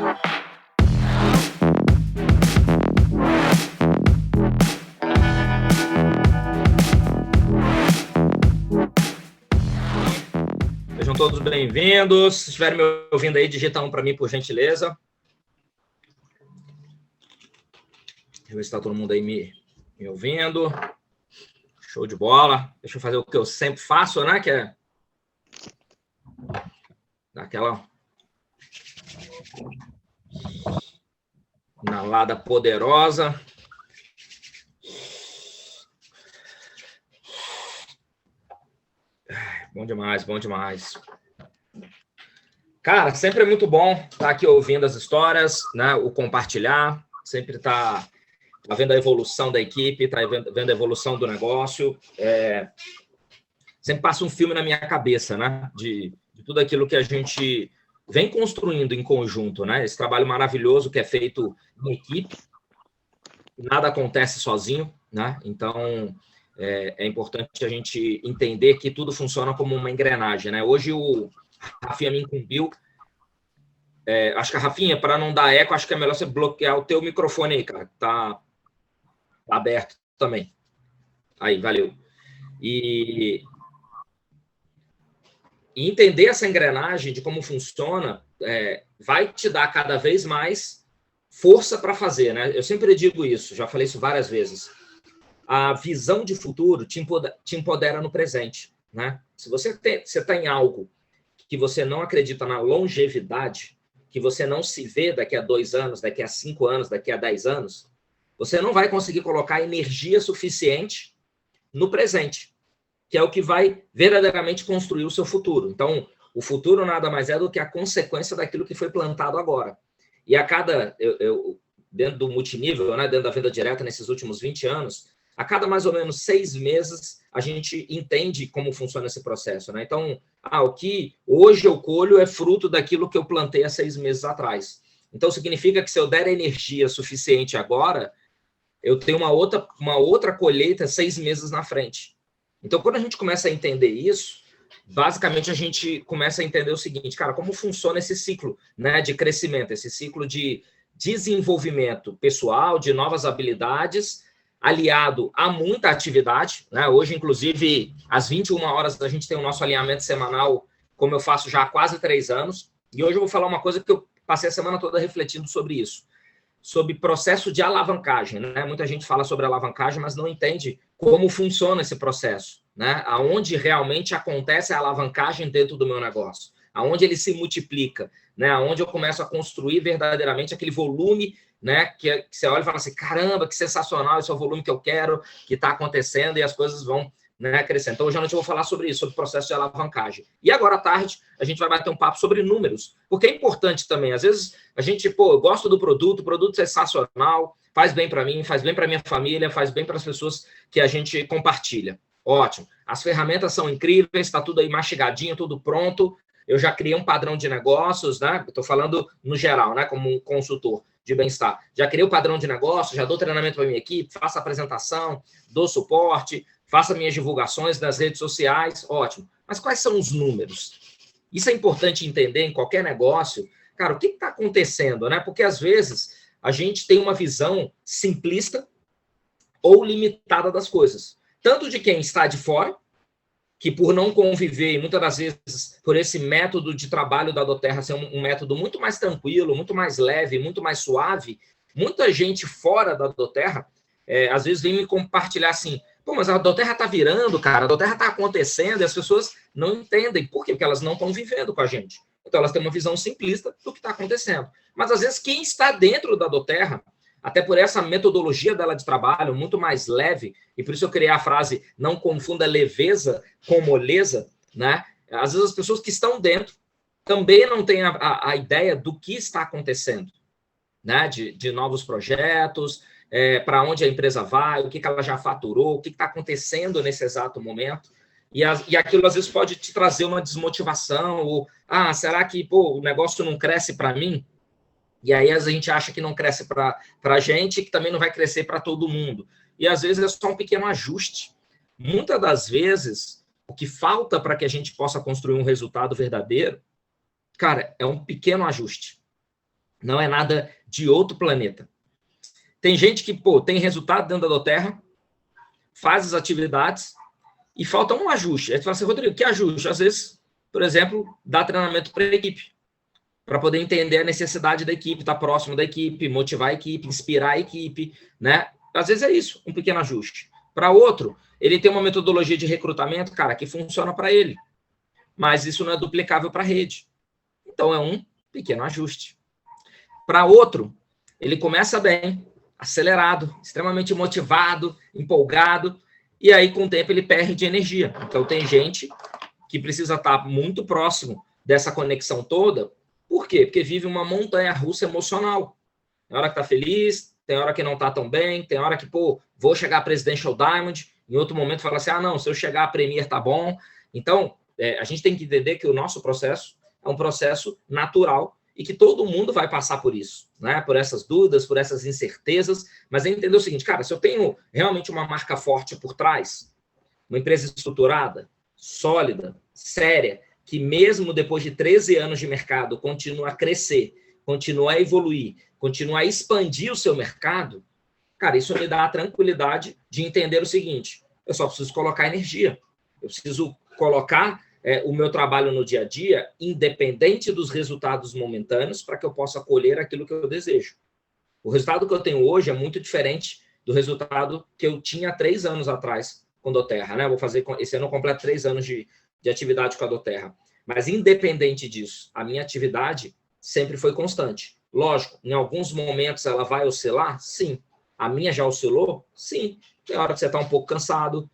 Sejam todos bem-vindos. Se estiverem me ouvindo aí, digita 1 para mim, por gentileza. Deixa eu ver se está todo mundo aí me ouvindo. Show de bola. Deixa eu fazer o que eu sempre faço, né? Que é daquela inalada poderosa. Bom demais, bom demais. Cara, sempre é muito bom estar aqui ouvindo as histórias, né? O compartilhar, sempre tá vendo a evolução da equipe, tá vendo a evolução do negócio. Sempre passa um filme na minha cabeça, né? De tudo aquilo que a gente vem construindo em conjunto, né? Esse trabalho maravilhoso que é feito em equipe. Nada acontece sozinho, né? Então, é importante a gente entender que tudo funciona como uma engrenagem, né? Hoje o Rafinha me incumbiu. Acho que a Rafinha, para não dar eco, acho que é melhor você bloquear o teu microfone aí, cara. Tá aberto também. Aí, valeu. E entender essa engrenagem de como funciona vai te dar cada vez mais força para fazer, né? Eu sempre digo isso, já falei isso várias vezes. A visão de futuro te empodera no presente, né? Se você está em algo que você não acredita na longevidade, que você não se vê daqui a 2 anos, daqui a 5 anos, daqui a 10 anos, você não vai conseguir colocar energia suficiente no presente, que é o que vai verdadeiramente construir o seu futuro. Então, o futuro nada mais é do que a consequência daquilo que foi plantado agora. E a cada, dentro do multinível, né, dentro da venda direta, nesses últimos 20 anos, a cada mais ou menos 6 meses, a gente entende como funciona esse processo, né? Então, o que hoje eu colho é fruto daquilo que eu plantei há 6 meses atrás. Então, significa que se eu der energia suficiente agora, eu tenho uma outra colheita 6 meses na frente. Então, quando a gente começa a entender isso, basicamente a gente começa a entender o seguinte, cara, como funciona esse ciclo, né, de crescimento, esse ciclo de desenvolvimento pessoal, de novas habilidades, aliado a muita atividade, né? Hoje, inclusive, às 21 horas, a gente tem o nosso alinhamento semanal, como eu faço já há quase 3 anos, e hoje eu vou falar uma coisa que eu passei a semana toda refletindo sobre isso, sobre processo de alavancagem, né? Muita gente fala sobre alavancagem, mas não entende como funciona esse processo, né? Aonde realmente acontece a alavancagem dentro do meu negócio, aonde ele se multiplica, né? Aonde eu começo a construir verdadeiramente aquele volume, né? Que você olha e fala assim, caramba, que sensacional, esse é o volume que eu quero, que está acontecendo e as coisas vão, né, crescendo. Então, hoje à noite eu vou falar sobre isso, sobre o processo de alavancagem. E agora à tarde, a gente vai bater um papo sobre números, porque é importante também. Às vezes, a gente, eu gosto do produto, o produto é sensacional, faz bem para mim, faz bem para minha família, faz bem para as pessoas que a gente compartilha. Ótimo. As ferramentas são incríveis, está tudo aí mastigadinho, tudo pronto. Eu já criei um padrão de negócios, né? Estou falando no geral, né? Como um consultor de bem-estar. Já criei o padrão de negócio, já dou treinamento para a minha equipe, faço apresentação, dou suporte, faço minhas divulgações nas redes sociais, ótimo. Mas quais são os números? Isso é importante entender em qualquer negócio. Cara, o que está acontecendo, né? Porque, às vezes, a gente tem uma visão simplista ou limitada das coisas. Tanto de quem está de fora, que por não conviver, e muitas das vezes, por esse método de trabalho da Doterra ser um método muito mais tranquilo, muito mais leve, muito mais suave, muita gente fora da Doterra, às vezes vem me compartilhar assim, mas a Doterra está virando, cara, a Doterra está acontecendo, e as pessoas não entendem. Por quê? Porque elas não estão vivendo com a gente. Então, elas têm uma visão simplista do que está acontecendo. Mas, às vezes, quem está dentro da Doterra, até por essa metodologia dela de trabalho, muito mais leve, e por isso eu criei a frase, não confunda leveza com moleza, né? Às vezes as pessoas que estão dentro também não têm a ideia do que está acontecendo, né? De novos projetos, para onde a empresa vai, o que ela já faturou, o que está acontecendo nesse exato momento. E aquilo, às vezes, pode te trazer uma desmotivação, ou, será que o negócio não cresce para mim? E aí a gente acha que não cresce para a gente e que também não vai crescer para todo mundo. E às vezes é só um pequeno ajuste. Muitas das vezes, o que falta para que a gente possa construir um resultado verdadeiro, cara, é um pequeno ajuste. Não é nada de outro planeta. Tem gente que, tem resultado dentro da Doterra, faz as atividades e falta um ajuste. Aí você fala assim, Rodrigo, que ajuste? Às vezes, por exemplo, dá treinamento para a equipe, para poder entender a necessidade da equipe, estar próximo da equipe, motivar a equipe, inspirar a equipe, né? Às vezes é isso, um pequeno ajuste. Para outro, ele tem uma metodologia de recrutamento, cara, que funciona para ele, mas isso não é duplicável para a rede. Então, é um pequeno ajuste. Para outro, ele começa bem, acelerado, extremamente motivado, empolgado, e aí, com o tempo, ele perde energia. Então, tem gente que precisa estar muito próximo dessa conexão toda. Por quê? Porque vive uma montanha-russa emocional. Tem hora que está feliz, tem hora que não está tão bem, tem hora que, vou chegar a Presidential Diamond, em outro momento fala assim, não, se eu chegar a Premier tá bom. Então, a gente tem que entender que o nosso processo é um processo natural e que todo mundo vai passar por isso, né? Por essas dúvidas, por essas incertezas, mas entender o seguinte, cara, se eu tenho realmente uma marca forte por trás, uma empresa estruturada, sólida, séria, que mesmo depois de 13 anos de mercado continua a crescer, continua a evoluir, continua a expandir o seu mercado, cara, isso me dá a tranquilidade de entender o seguinte, eu só preciso colocar energia, eu preciso colocar o meu trabalho no dia a dia, independente dos resultados momentâneos, para que eu possa colher aquilo que eu desejo. O resultado que eu tenho hoje é muito diferente do resultado que eu tinha há 3 anos atrás com a Doterra, né? Vou fazer, esse ano eu completo 3 anos de atividade com a Doterra. Mas, independente disso, a minha atividade sempre foi constante. Lógico, em alguns momentos ela vai oscilar? Sim. A minha já oscilou? Sim. Tem hora que você está um pouco cansado.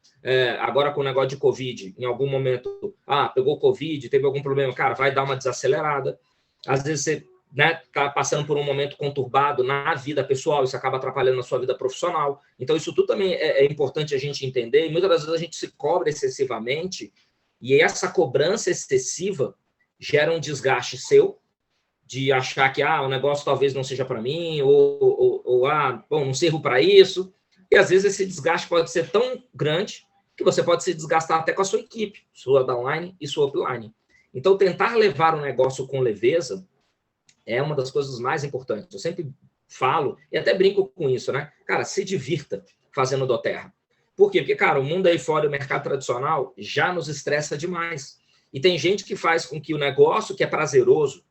Agora com o negócio de Covid, em algum momento, pegou Covid, teve algum problema, cara, vai dar uma desacelerada. Às vezes você está passando por um momento conturbado na vida pessoal, isso acaba atrapalhando a sua vida profissional. Então, isso tudo também é importante a gente entender, e muitas das vezes a gente se cobra excessivamente, e essa cobrança excessiva gera um desgaste seu, de achar que o negócio talvez não seja para mim, ou não sirvo para isso. E às vezes esse desgaste pode ser tão grande que você pode se desgastar até com a sua equipe, sua downline e sua upline. Então, tentar levar o negócio com leveza é uma das coisas mais importantes. Eu sempre falo, e até brinco com isso, né? Cara, se divirta fazendo Doterra. Por quê? Porque, cara, o mundo aí fora, o mercado tradicional, já nos estressa demais. E tem gente que faz com que o negócio que é prazeroso,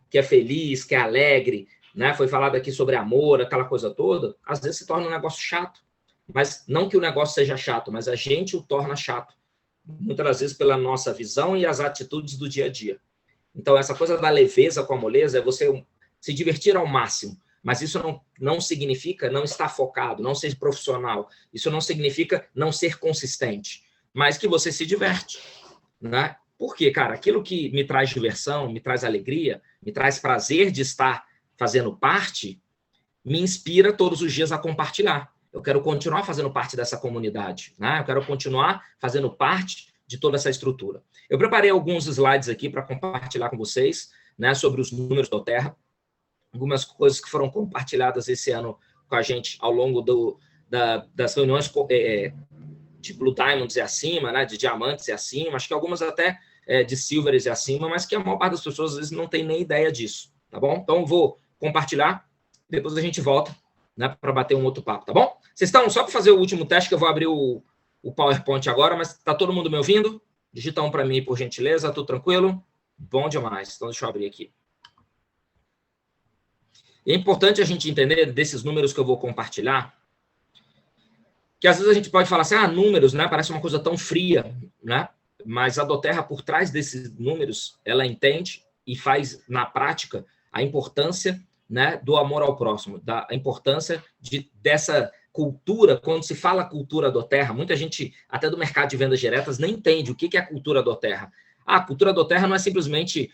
que é feliz, que é alegre, né? Foi falado aqui sobre amor, aquela coisa toda, às vezes se torna um negócio chato. Mas não que o negócio seja chato, mas a gente o torna chato. Muitas das vezes pela nossa visão e as atitudes do dia a dia. Então, essa coisa da leveza com a moleza é você se divertir ao máximo. Mas isso não significa não estar focado, não ser profissional. Isso não significa não ser consistente. Mas que você se diverte, né? Por quê, cara? Aquilo que me traz diversão, me traz alegria, me traz prazer de estar fazendo parte, me inspira todos os dias a compartilhar. Eu quero continuar fazendo parte dessa comunidade, né? Eu quero continuar fazendo parte de toda essa estrutura. Eu preparei alguns slides aqui para compartilhar com vocês, né, sobre os números da Doterra, algumas coisas que foram compartilhadas esse ano com a gente ao longo das reuniões de Blue Diamonds e acima, né, de diamantes e acima, acho que algumas até de silvers e acima, mas que a maior parte das pessoas às vezes não tem nem ideia disso, tá bom? Então, eu vou compartilhar, depois a gente volta, né, para bater um outro papo, tá bom? Vocês estão, só para fazer o último teste, que eu vou abrir o PowerPoint agora, mas está todo mundo me ouvindo? Digita um para mim, por gentileza, tudo tranquilo? Bom demais, então deixa eu abrir aqui. E é importante a gente entender desses números que eu vou compartilhar, que às vezes a gente pode falar assim, números, né, parece uma coisa tão fria, né? Mas a Doterra, por trás desses números, ela entende e faz na prática a importância, né, do amor ao próximo, a importância dessa cultura. Quando se fala cultura Doterra, muita gente, até do mercado de vendas diretas, nem entende o que é a cultura Doterra. A cultura Doterra não é simplesmente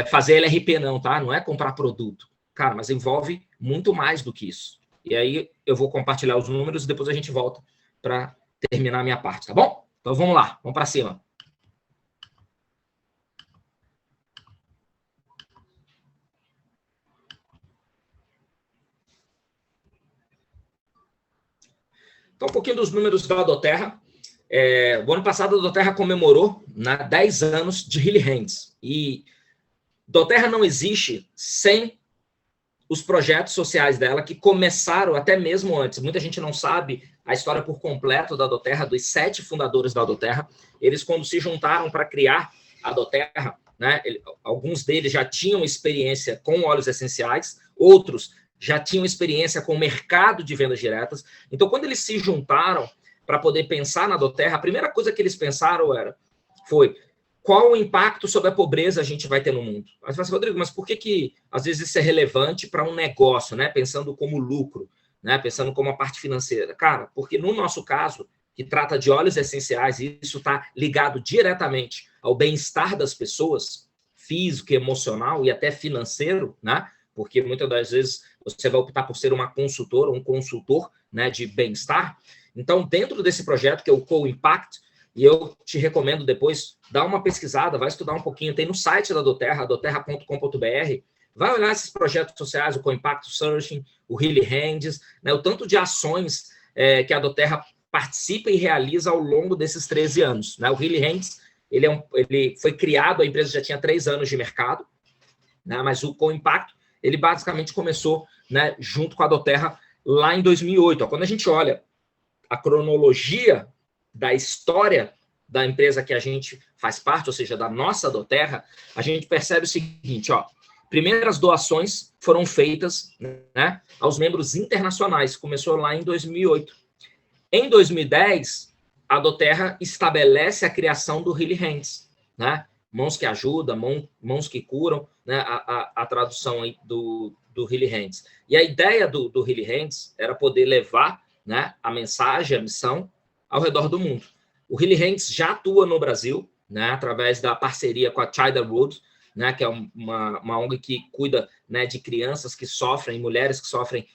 fazer LRP, não, tá? Não é comprar produto. Cara, mas envolve muito mais do que isso. E aí eu vou compartilhar os números e depois a gente volta para terminar a minha parte, tá bom? Então vamos lá, vamos para cima. Então, um pouquinho dos números da Doterra. O ano passado, a Doterra comemorou, né, 10 anos de Healy Hands. E Doterra não existe sem os projetos sociais dela, que começaram até mesmo antes. Muita gente não sabe a história por completo da Doterra, dos 7 fundadores da Doterra. Eles, quando se juntaram para criar a Doterra, né, alguns deles já tinham experiência com óleos essenciais, outros já tinham experiência com o mercado de vendas diretas. Então, quando eles se juntaram para poder pensar na Doterra, a primeira coisa que eles pensaram foi qual o impacto sobre a pobreza a gente vai ter no mundo. Aí você fala assim, Rodrigo, mas por que às vezes isso é relevante para um negócio, né? Pensando como lucro, né? Pensando como a parte financeira. Cara, porque no nosso caso, que trata de óleos essenciais, e isso está ligado diretamente ao bem-estar das pessoas, físico, emocional e até financeiro, né? Porque muitas das vezes você vai optar por ser uma consultora, um consultor, né, de bem-estar. Então, dentro desse projeto, que é o Co-Impact, e eu te recomendo depois, dar uma pesquisada, vai estudar um pouquinho, tem no site da Doterra, doterra.com.br, vai olhar esses projetos sociais, o Co-Impact Searching, o Healy Hands, né, o tanto de ações que a Doterra participa e realiza ao longo desses 13 anos. Né? O Healy Hands, ele foi criado, a empresa já tinha 3 anos de mercado, né, mas o Co-Impact, ele basicamente começou, né, junto com a Doterra lá em 2008. Ó, quando a gente olha a cronologia da história da empresa que a gente faz parte, ou seja, da nossa Doterra, a gente percebe o seguinte, ó, primeiras doações foram feitas, né, aos membros internacionais, começou lá em 2008. Em 2010, a Doterra estabelece a criação do Healy Hands, né, mãos que ajudam, mãos que curam, né, a tradução aí do Healy Hands. E a ideia do Healy Hands era poder levar, né, a mensagem, a missão, ao redor do mundo. O Healy Hands já atua no Brasil, né, através da parceria com a Childhood, né, que é uma ONG que cuida, né, de crianças que sofrem, mulheres que sofrem,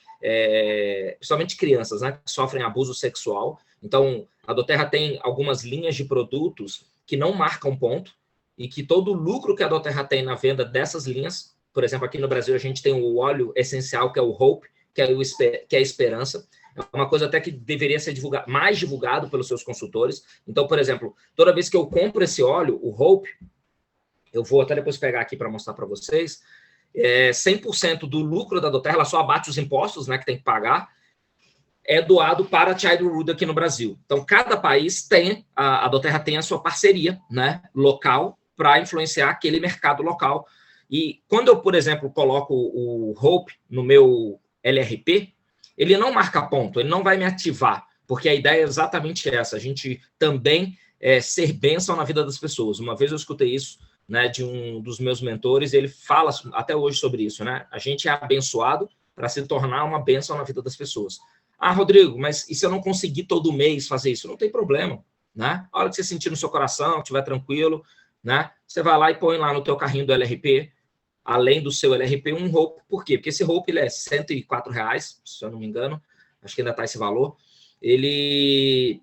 principalmente crianças, né, que sofrem abuso sexual. Então, a Doterra tem algumas linhas de produtos que não marcam ponto e que todo o lucro que a Doterra tem na venda dessas linhas, por exemplo, aqui no Brasil a gente tem o óleo essencial, que é o Hope, que é a esperança. É uma coisa até que deveria ser mais divulgado pelos seus consultores. Então, por exemplo, toda vez que eu compro esse óleo, o Hope, eu vou até depois pegar aqui para mostrar para vocês, 100% do lucro da Doterra, ela só abate os impostos, né, que tem que pagar, é doado para a Childhood aqui no Brasil. Então, cada país tem, a Doterra tem a sua parceria, né, local, para influenciar aquele mercado local. E quando eu, por exemplo, coloco o Hope no meu LRP, ele não marca ponto, ele não vai me ativar, porque a ideia é exatamente essa, a gente também ser bênção na vida das pessoas. Uma vez eu escutei isso, né, de um dos meus mentores, ele fala até hoje sobre isso, né? A gente é abençoado para se tornar uma bênção na vida das pessoas. Ah, Rodrigo, mas e se eu não conseguir todo mês fazer isso? Não tem problema, né? A hora que você sentir no seu coração, estiver tranquilo, né? Você vai lá e põe lá no teu carrinho do LRP, além do seu LRP, um Hope. Por quê? Porque esse Hope ele é R$104, se eu não me engano, acho que ainda está esse valor. Ele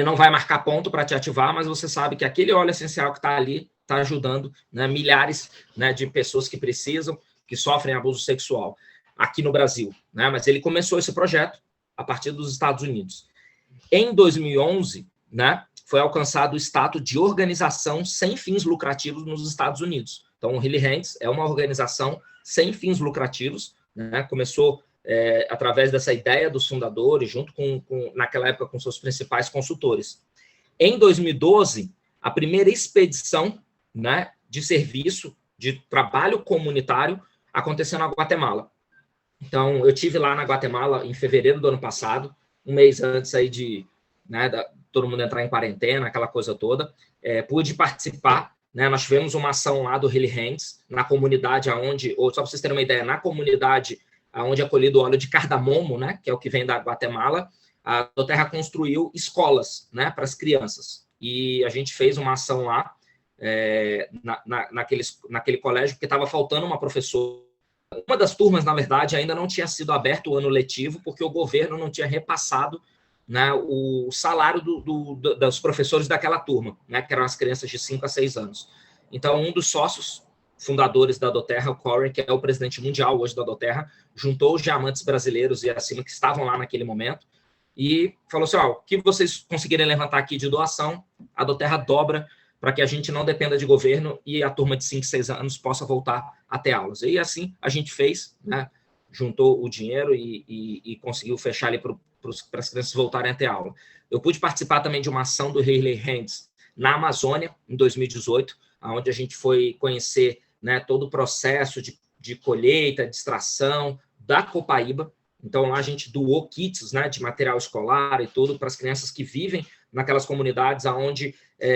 não vai marcar ponto para te ativar, mas você sabe que aquele óleo essencial que está ali está ajudando, né, milhares, né, de pessoas que precisam, que sofrem abuso sexual aqui no Brasil. Né? Mas ele começou esse projeto a partir dos Estados Unidos. Em 2011, né, foi alcançado o status de organização sem fins lucrativos nos Estados Unidos. Então, o Healy Hands é uma organização sem fins lucrativos, né? Começou através dessa ideia dos fundadores, junto naquela época, com seus principais consultores. Em 2012, a primeira expedição, né, de serviço, de trabalho comunitário, aconteceu na Guatemala. Então, eu tive lá na Guatemala em fevereiro do ano passado, um mês antes aí de, né, todo mundo entrar em quarentena, aquela coisa toda. Pude participar. Né, nós tivemos uma ação lá do Healy Hands, na comunidade aonde, ou só para vocês terem uma ideia, na comunidade onde é colhido o óleo de cardamomo, né, que é o que vem da Guatemala, a Doterra construiu escolas, né, para as crianças. E a gente fez uma ação lá, naquele colégio, porque estava faltando uma professora. Uma das turmas, na verdade, ainda não tinha sido aberto o ano letivo, porque o governo não tinha repassado, né, o salário dos professores daquela turma, né, que eram as crianças de 5 a 6 anos. Então, um dos sócios fundadores da Doterra, o Corey, que é o presidente mundial hoje da Doterra, juntou os diamantes brasileiros e acima que estavam lá naquele momento e falou assim, o que vocês conseguirem levantar aqui de doação, a Doterra dobra para que a gente não dependa de governo e a turma de 5, 6 anos possa voltar a ter aulas. E assim a gente fez, né? Juntou o dinheiro e conseguiu fechar ali para as crianças voltarem a ter aula. Eu pude participar também de uma ação do Riley Hands na Amazônia, em 2018, onde a gente foi conhecer, né, todo o processo de colheita, de extração da copaíba. Então, lá a gente doou kits, né, de material escolar e tudo para as crianças que vivem naquelas comunidades onde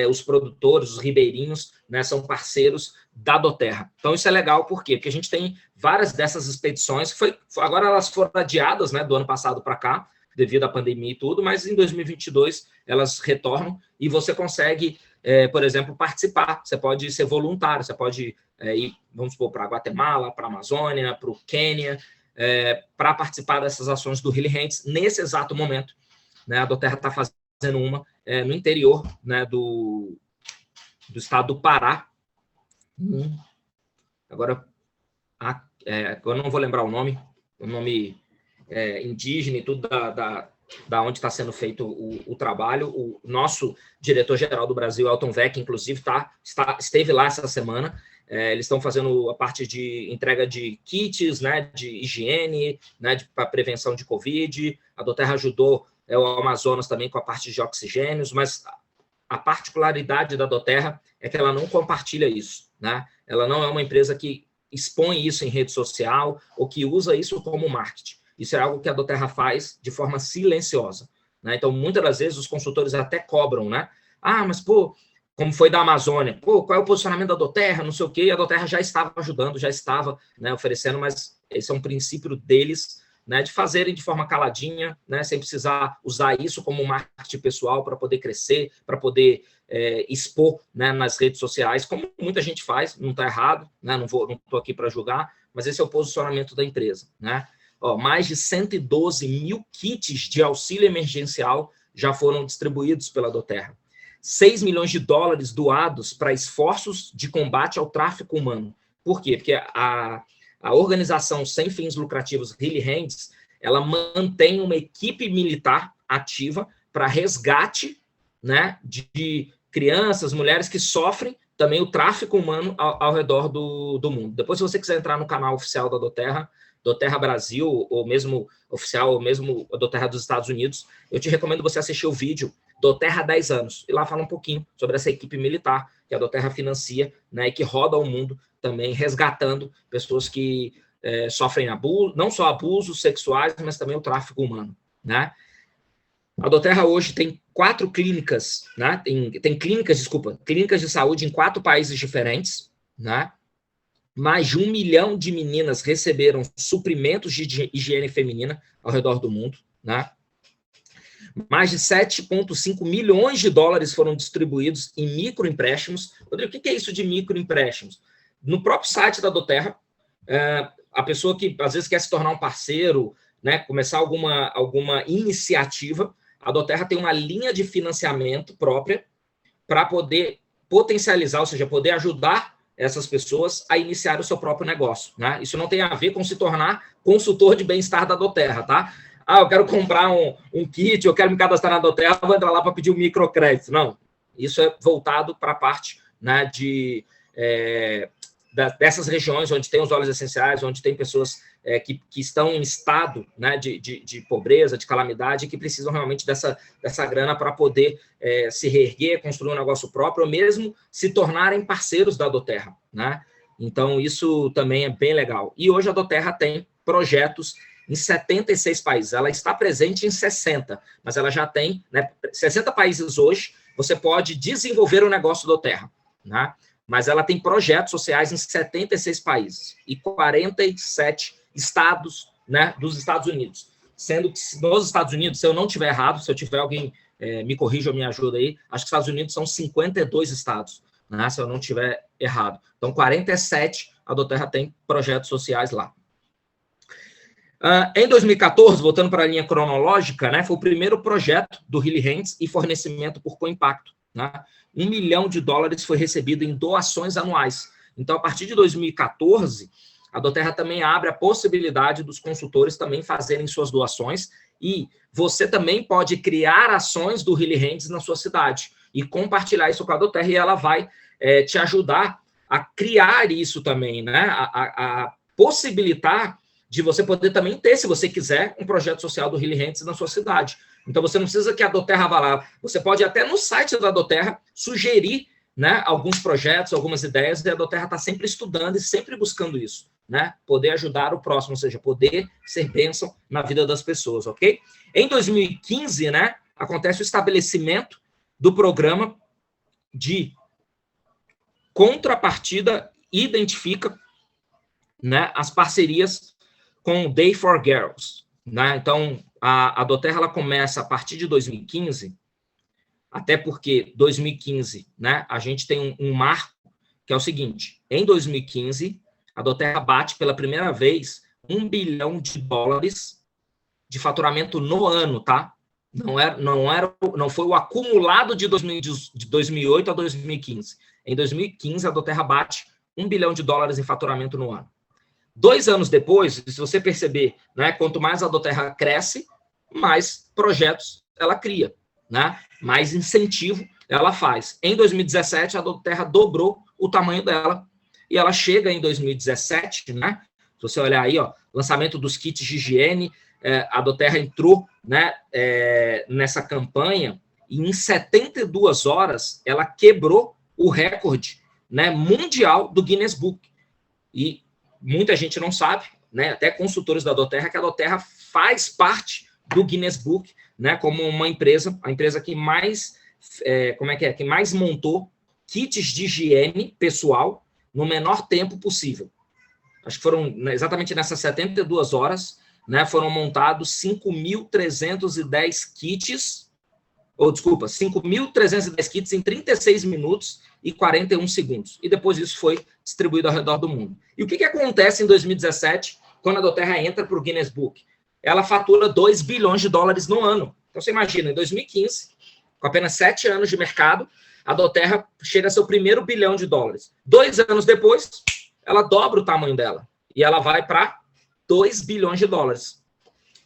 os produtores, os ribeirinhos, né, são parceiros da Doterra. Então, isso é legal, por quê? Porque a gente tem várias dessas expedições, agora elas foram adiadas, né, do ano passado para cá, devido à pandemia e tudo, mas em 2022 elas retornam e você consegue, por exemplo, participar. Você pode ser voluntário, você pode ir, vamos supor, para a Guatemala, para a Amazônia, para o Quênia, para participar dessas ações do Riley Hands nesse exato momento. Né? A Doterra está fazendo uma no interior, né, do estado do Pará. Agora eu não vou lembrar o nome indígena e tudo da onde está sendo feito o trabalho. O nosso diretor-geral do Brasil, Elton Vec, inclusive, esteve lá essa semana. Eles estão fazendo a parte de entrega de kits, né, de higiene, né, para prevenção de Covid. A Doterra ajudou o Amazonas também com a parte de oxigênios, mas a particularidade da Doterra é que ela não compartilha isso, né? Ela não é uma empresa que expõe isso em rede social ou que usa isso como marketing. Isso é algo que a Doterra faz de forma silenciosa, né? Então, muitas das vezes, os consultores até cobram, né? Mas, pô, como foi da Amazônia, pô, qual é o posicionamento da Doterra, não sei o quê, e a Doterra já estava ajudando, já estava, né, oferecendo, mas esse é um princípio deles, né, de fazerem de forma caladinha, né, sem precisar usar isso como marketing pessoal para poder crescer, para poder expor, né, nas redes sociais, como muita gente faz, não está errado, né, não estou aqui para julgar, mas esse é o posicionamento da empresa, né? Mais de 112 mil kits de auxílio emergencial já foram distribuídos pela Doterra. 6 milhões de dólares doados para esforços de combate ao tráfico humano. Por quê? Porque a organização sem fins lucrativos Riley Hands, ela mantém uma equipe militar ativa para resgate, né, de crianças, mulheres que sofrem também o tráfico humano ao redor do mundo. Depois, se você quiser entrar no canal oficial da Doterra, Doterra Brasil, ou mesmo oficial, ou mesmo a Doterra dos Estados Unidos, eu te recomendo você assistir o vídeo Doterra há 10 anos, e lá fala um pouquinho sobre essa equipe militar que a Doterra financia, né, e que roda o mundo também resgatando pessoas que sofrem abuso, não só abusos sexuais, mas também o tráfico humano, né? A Doterra hoje tem 4 clínicas, né? Tem clínicas de saúde em 4 países diferentes, né? Mais de 1 milhão de meninas receberam suprimentos de higiene feminina ao redor do mundo, né? Mais de 7,5 milhões de dólares foram distribuídos em microempréstimos. Rodrigo, o que é isso de microempréstimos? No próprio site da Doterra, a pessoa que às vezes quer se tornar um parceiro, né, começar alguma iniciativa, a Doterra tem uma linha de financiamento própria para poder potencializar, ou seja, poder ajudar essas pessoas a iniciar o seu próprio negócio, né? Isso não tem a ver com se tornar consultor de bem-estar da Doterra, tá? Eu quero comprar um kit, eu quero me cadastrar na Doterra, vou entrar lá para pedir um microcrédito. Não, isso é voltado para a parte, né, dessas regiões onde tem os óleos essenciais, onde tem pessoas que estão em estado, né, de pobreza, de calamidade, que precisam realmente dessa grana para poder se reerguer, construir um negócio próprio, ou mesmo se tornarem parceiros da Doterra, né? Então, isso também é bem legal. E hoje a Doterra tem projetos em 76 países. Ela está presente em 60, mas ela já tem, né, 60 países hoje, você pode desenvolver o negócio Doterra, né? Mas ela tem projetos sociais em 76 países e 47 estados, né, dos Estados Unidos. Sendo que nos Estados Unidos, se eu não estiver errado, se eu tiver alguém me corrija ou me ajuda aí, acho que os Estados Unidos são 52 estados, né, se eu não estiver errado. Então, 47, a Doterra tem projetos sociais lá. Em 2014, voltando para a linha cronológica, né, foi o primeiro projeto do Riley Hands e fornecimento por coimpacto, né? 1 milhão de dólares foi recebido em doações anuais. Então, a partir de 2014, a Doterra também abre a possibilidade dos consultores também fazerem suas doações e você também pode criar ações do Riley Hands na sua cidade. e compartilhar isso com a doTERRA, e ela vai te ajudar a criar isso também, né? A possibilitar de você poder também ter, se você quiser, um projeto social do Really Hands na sua cidade. Então, você não precisa que a doTERRA vá lá. Você pode até no site da doTERRA sugerir, né, alguns projetos, algumas ideias, e a doTERRA está sempre estudando e sempre buscando isso, né? Poder ajudar o próximo, ou seja, poder ser bênção na vida das pessoas, ok? Em 2015, né, acontece o estabelecimento do programa de contrapartida, identifica, né, as parcerias com o Day for Girls, né? Então, a doTERRA ela começa a partir de 2015, até porque 2015, né, a gente tem um marco, que é o seguinte: em 2015, a doTERRA bate pela primeira vez $1 bilhão de faturamento no ano, tá? Não foi o acumulado de 2008 a 2015. Em 2015, a doTERRA bate $1 bilhão em faturamento no ano. 2 anos depois, se você perceber, né, quanto mais a doTERRA cresce, mais projetos ela cria, né? Mais incentivo ela faz. Em 2017, a doTERRA dobrou o tamanho dela e ela chega em 2017, né? Se você olhar aí, ó, lançamento dos kits de higiene, a doTERRA entrou, né, nessa campanha e em 72 horas ela quebrou o recorde, né, mundial do Guinness Book. E muita gente não sabe, né, até consultores da doTERRA, que a doTERRA faz parte do Guinness Book, né, como uma empresa, a empresa que mais, que mais montou kits de higiene pessoal no menor tempo possível. Acho que foram exatamente nessas 72 horas, né, foram montados 5.310 kits, 5.310 kits em 36 minutos e 41 segundos. E depois isso foi distribuído ao redor do mundo. E o que acontece em 2017, quando a doTERRA entra para o Guinness Book? Ela fatura $2 bilhões no ano. Então, você imagina, em 2015, com apenas 7 anos de mercado, a doTERRA chega a seu primeiro $1 bilhão. 2 anos depois, ela dobra o tamanho dela. E ela vai para $2 bilhões.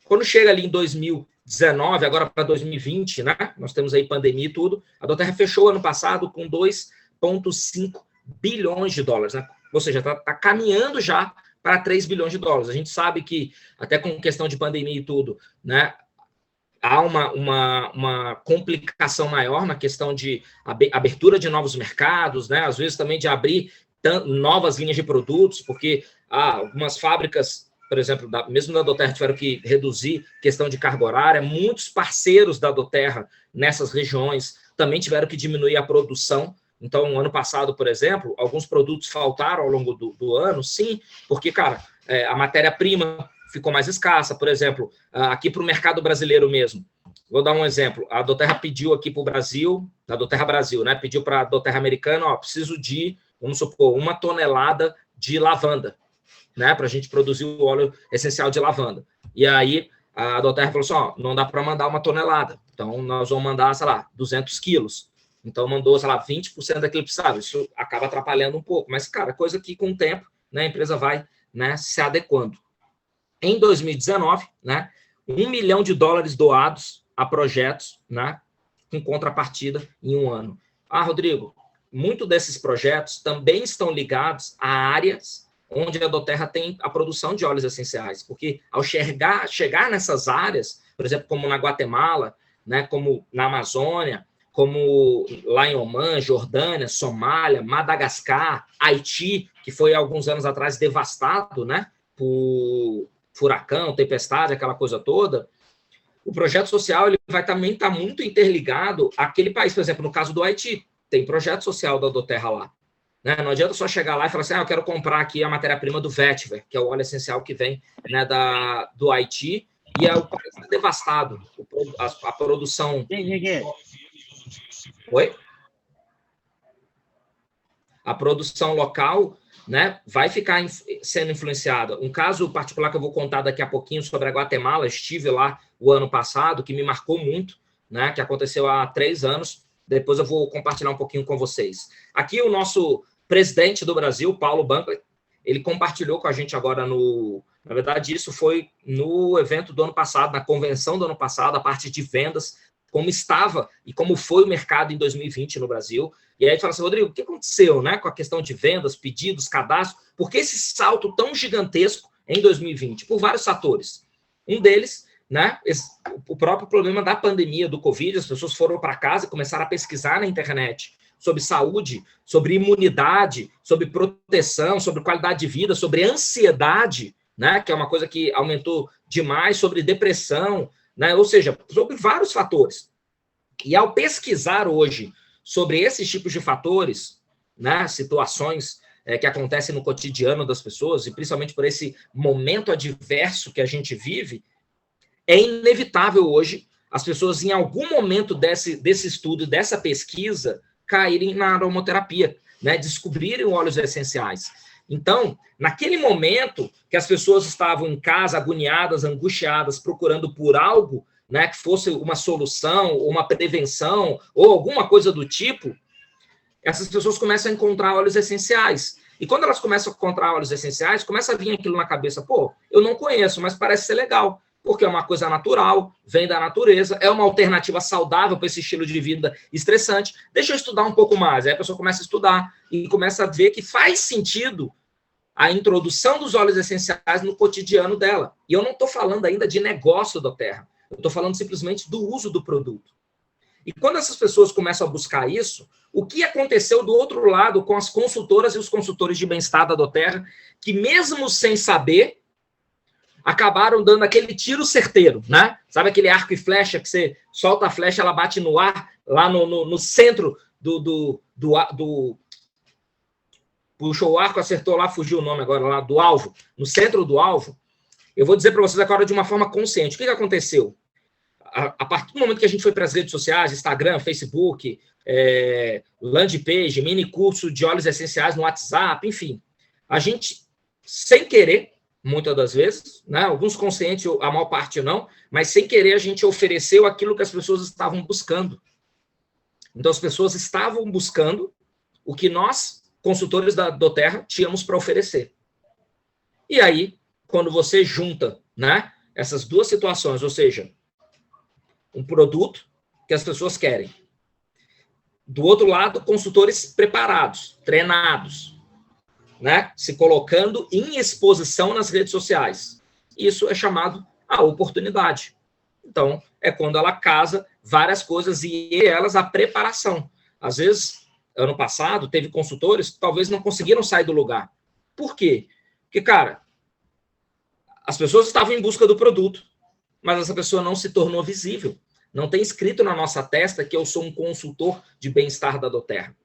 Quando chega ali em 2019, agora para 2020, né? Nós temos aí pandemia e tudo. A doTERRA fechou ano passado com $2,5 bilhões, né? Ou seja, está caminhando já para $3 bilhões. A gente sabe que, até com questão de pandemia e tudo, né, há uma complicação maior na questão de abertura de novos mercados, né? Às vezes também de abrir novas linhas de produtos, porque algumas fábricas, por exemplo, mesmo da doTERRA, tiveram que reduzir questão de carga horária. Muitos parceiros da doTERRA nessas regiões também tiveram que diminuir a produção. Então, ano passado, por exemplo, alguns produtos faltaram ao longo do ano, sim, porque, cara, a matéria-prima ficou mais escassa. Por exemplo, aqui para o mercado brasileiro mesmo. Vou dar um exemplo. A doTERRA pediu aqui para o Brasil, da doTERRA Brasil, né? Pediu para a doTERRA americana, preciso de, vamos supor, 1 tonelada de lavanda, né, para a gente produzir o óleo essencial de lavanda. E aí a doTERRA falou assim, não dá para mandar 1 tonelada, então nós vamos mandar, sei lá, 200 quilos. Então mandou, sei lá, 20% daquilo que precisava. Isso acaba atrapalhando um pouco, mas, cara, coisa que com o tempo, né, a empresa vai, né, se adequando. Em 2019, né, $1 milhão doados a projetos, né, com contrapartida em um ano. Rodrigo, muito desses projetos também estão ligados a áreas onde a doTERRA tem a produção de óleos essenciais, porque ao chegar nessas áreas, por exemplo, como na Guatemala, né, como na Amazônia, como lá em Omã, Jordânia, Somália, Madagascar, Haiti, que foi alguns anos atrás devastado, né, por furacão, tempestade, aquela coisa toda, o projeto social ele vai também estar muito interligado àquele país. Por exemplo, no caso do Haiti, tem projeto social da doTERRA lá. Né? Não adianta só chegar lá e falar assim, eu quero comprar aqui a matéria-prima do Vetiver, que é o óleo essencial que vem, né, do Haiti, e o país está devastado. A produção... Oi? A produção local, né, vai ficar sendo influenciada. Um caso particular que eu vou contar daqui a pouquinho sobre a Guatemala, estive lá o ano passado, que me marcou muito, né, que aconteceu há 3 anos. Depois eu vou compartilhar um pouquinho com vocês. Aqui o nosso presidente do Brasil, Paulo Bunkley, ele compartilhou com a gente agora na verdade, isso foi no evento do ano passado, na convenção do ano passado, a parte de vendas, como estava e como foi o mercado em 2020 no Brasil. E aí tu fala assim, Rodrigo, o que aconteceu, né, com a questão de vendas, pedidos, cadastro? Por que esse salto tão gigantesco em 2020? Por vários fatores. Um deles, né, o próprio problema da pandemia, do Covid, as pessoas foram para casa e começaram a pesquisar na internet sobre saúde, sobre imunidade, sobre proteção, sobre qualidade de vida, sobre ansiedade, né, que é uma coisa que aumentou demais, sobre depressão, né, ou seja, sobre vários fatores. E ao pesquisar hoje sobre esses tipos de fatores, né, situações que acontecem no cotidiano das pessoas, e principalmente por esse momento adverso que a gente vive, é inevitável hoje as pessoas, em algum momento desse estudo, dessa pesquisa, caírem na aromaterapia, né, descobrirem óleos essenciais. Então, naquele momento que as pessoas estavam em casa, agoniadas, angustiadas, procurando por algo, né, que fosse uma solução, uma prevenção, ou alguma coisa do tipo, essas pessoas começam a encontrar óleos essenciais. E quando elas começam a encontrar óleos essenciais, começa a vir aquilo na cabeça, pô, eu não conheço, mas parece ser legal, porque é uma coisa natural, vem da natureza, é uma alternativa saudável para esse estilo de vida estressante. Deixa eu estudar um pouco mais. Aí a pessoa começa a estudar e começa a ver que faz sentido a introdução dos óleos essenciais no cotidiano dela. E eu não estou falando ainda de negócio da Terra. Eu estou falando simplesmente do uso do produto. E quando essas pessoas começam a buscar isso, o que aconteceu do outro lado com as consultoras e os consultores de bem-estar da doTERRA, que mesmo sem saber, acabaram dando aquele tiro certeiro, né? Sabe aquele arco e flecha que você solta a flecha, ela bate no ar, lá no centro do puxou o arco, acertou lá, fugiu o nome agora, lá do alvo, no centro do alvo. Eu vou dizer para vocês agora de uma forma consciente. O que aconteceu? A partir do momento que a gente foi para as redes sociais, Instagram, Facebook, landing page, mini curso de óleos essenciais no WhatsApp, enfim, a gente, sem querer, muitas das vezes, né, alguns conscientes, a maior parte não, mas sem querer a gente ofereceu aquilo que as pessoas estavam buscando. Então, as pessoas estavam buscando o que nós, consultores da doTERRA, tínhamos para oferecer. E aí, quando você junta, né, essas duas situações, ou seja, um produto que as pessoas querem. Do outro lado, consultores preparados, treinados, né? Se colocando em exposição nas redes sociais. Isso é chamado a oportunidade. Então, é quando ela casa várias coisas e elas a preparação. Às vezes, ano passado, teve consultores que talvez não conseguiram sair do lugar. Por quê? Porque, cara, as pessoas estavam em busca do produto, mas essa pessoa não se tornou visível. Não tem escrito na nossa testa que eu sou um consultor de bem-estar da doTERRA.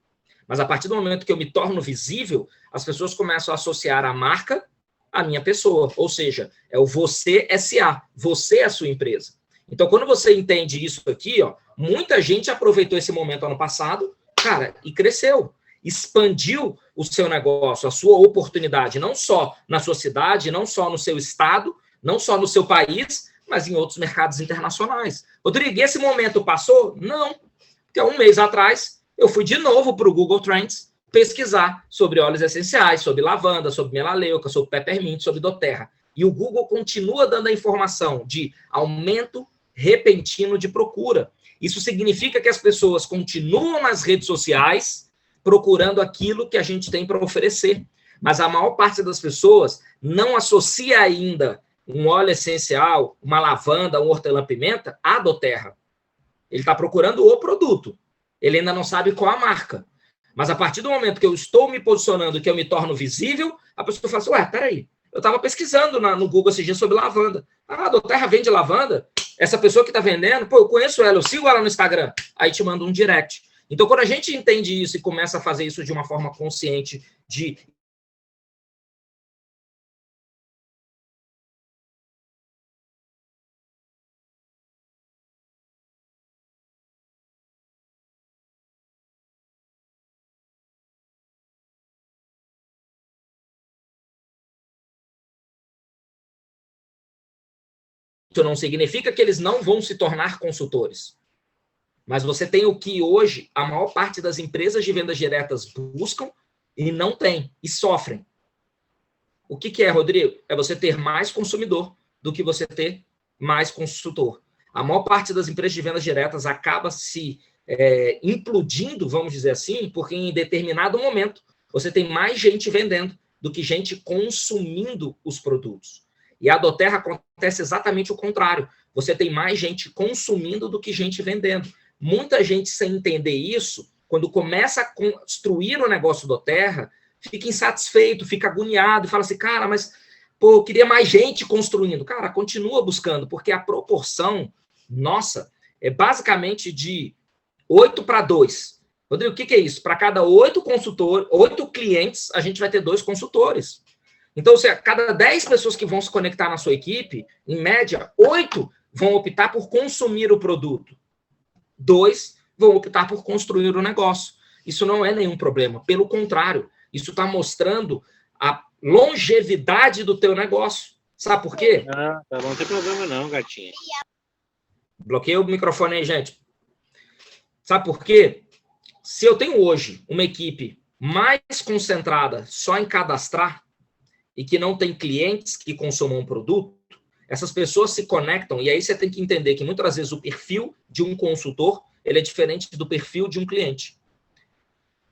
Mas a partir do momento que eu me torno visível, as pessoas começam a associar a marca à minha pessoa. Ou seja, é o você SA. Você é a sua empresa. Então, quando você entende isso aqui, ó, muita gente aproveitou esse momento ano passado, cara, e cresceu. Expandiu o seu negócio, a sua oportunidade, não só na sua cidade, não só no seu estado, não só no seu país, mas em outros mercados internacionais. Rodrigo, esse momento passou? Não. Porque 1 mês atrás, eu fui de novo para o Google Trends pesquisar sobre óleos essenciais, sobre lavanda, sobre melaleuca, sobre peppermint, sobre doTERRA. E o Google continua dando a informação de aumento repentino de procura. Isso significa que as pessoas continuam nas redes sociais procurando aquilo que a gente tem para oferecer. Mas a maior parte das pessoas não associa ainda um óleo essencial, uma lavanda, um hortelã-pimenta à doTERRA. Ele está procurando o produto. Ele ainda não sabe qual a marca. Mas a partir do momento que eu estou me posicionando, que eu me torno visível, a pessoa fala assim, ué, peraí, eu estava pesquisando no Google esses dias sobre lavanda. Ah, a doTERRA vende lavanda? Essa pessoa que está vendendo, pô, eu conheço ela, eu sigo ela no Instagram. Aí te manda um direct. Então, quando a gente entende isso e começa a fazer isso de uma forma consciente, de isso não significa que eles não vão se tornar consultores. Mas você tem o que hoje a maior parte das empresas de vendas diretas buscam e não tem, e sofrem. O que é, Rodrigo? É você ter mais consumidor do que você ter mais consultor. a maior parte das empresas de vendas diretas acaba se implodindo, vamos dizer assim, porque em determinado momento você tem mais gente vendendo do que gente consumindo os produtos. E a Doterra acontece exatamente o contrário. Você tem mais gente consumindo do que gente vendendo. Muita gente, sem entender isso, quando começa a construir o negócio Doterra, fica insatisfeito, fica agoniado e fala assim, cara, mas eu queria mais gente construindo. Cara, continua buscando, porque a proporção nossa é basicamente de 8-2. Rodrigo, o que é isso? Para cada 8 clientes, a gente vai ter 2 consultores. Então, se a cada 10 pessoas que vão se conectar na sua equipe, em média, 8 vão optar por consumir o produto. 2 vão optar por construir o negócio. Isso não é nenhum problema. Pelo contrário, isso está mostrando a longevidade do teu negócio. Sabe por quê? Não tem problema não, gatinha. Bloqueei o microfone aí, gente. Sabe por quê? Se eu tenho hoje uma equipe mais concentrada só em cadastrar e que não tem clientes que consumam um produto, essas pessoas se conectam, e aí você tem que entender que muitas vezes o perfil de um consultor ele é diferente do perfil de um cliente.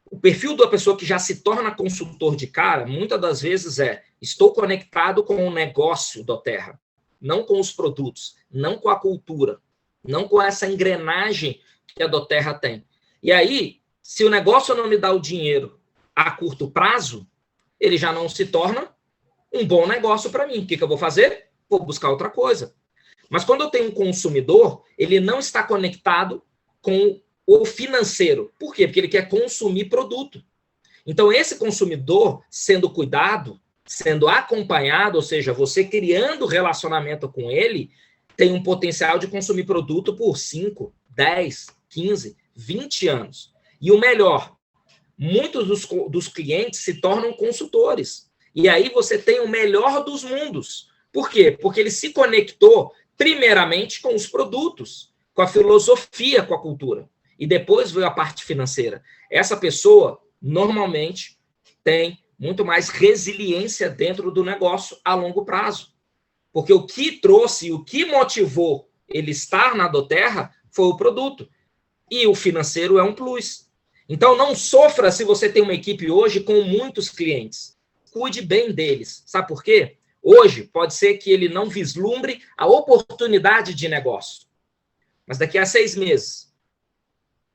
O perfil da pessoa que já se torna consultor de cara, muitas das vezes estou conectado com o negócio Doterra, não com os produtos, não com a cultura, não com essa engrenagem que a Doterra tem. E aí, se o negócio não me dá o dinheiro a curto prazo, ele já não se torna um bom negócio para mim. O que eu vou fazer? Vou buscar outra coisa. Mas quando eu tenho um consumidor, ele não está conectado com o financeiro. Por quê? Porque ele quer consumir produto. Então, esse consumidor, sendo cuidado, sendo acompanhado, ou seja, você criando relacionamento com ele, tem um potencial de consumir produto por 5, 10, 15, 20 anos. E o melhor, muitos dos clientes se tornam consultores. E aí você tem o melhor dos mundos. Por quê? Porque ele se conectou primeiramente com os produtos, com a filosofia, com a cultura. E depois veio a parte financeira. Essa pessoa, normalmente, tem muito mais resiliência dentro do negócio a longo prazo. Porque o que trouxe, o que motivou ele estar na Doterra foi o produto. E o financeiro é um plus. Então, não sofra se você tem uma equipe hoje com muitos clientes. Cuide bem deles. Sabe por quê? Hoje, pode ser que ele não vislumbre a oportunidade de negócio. Mas daqui a 6 meses,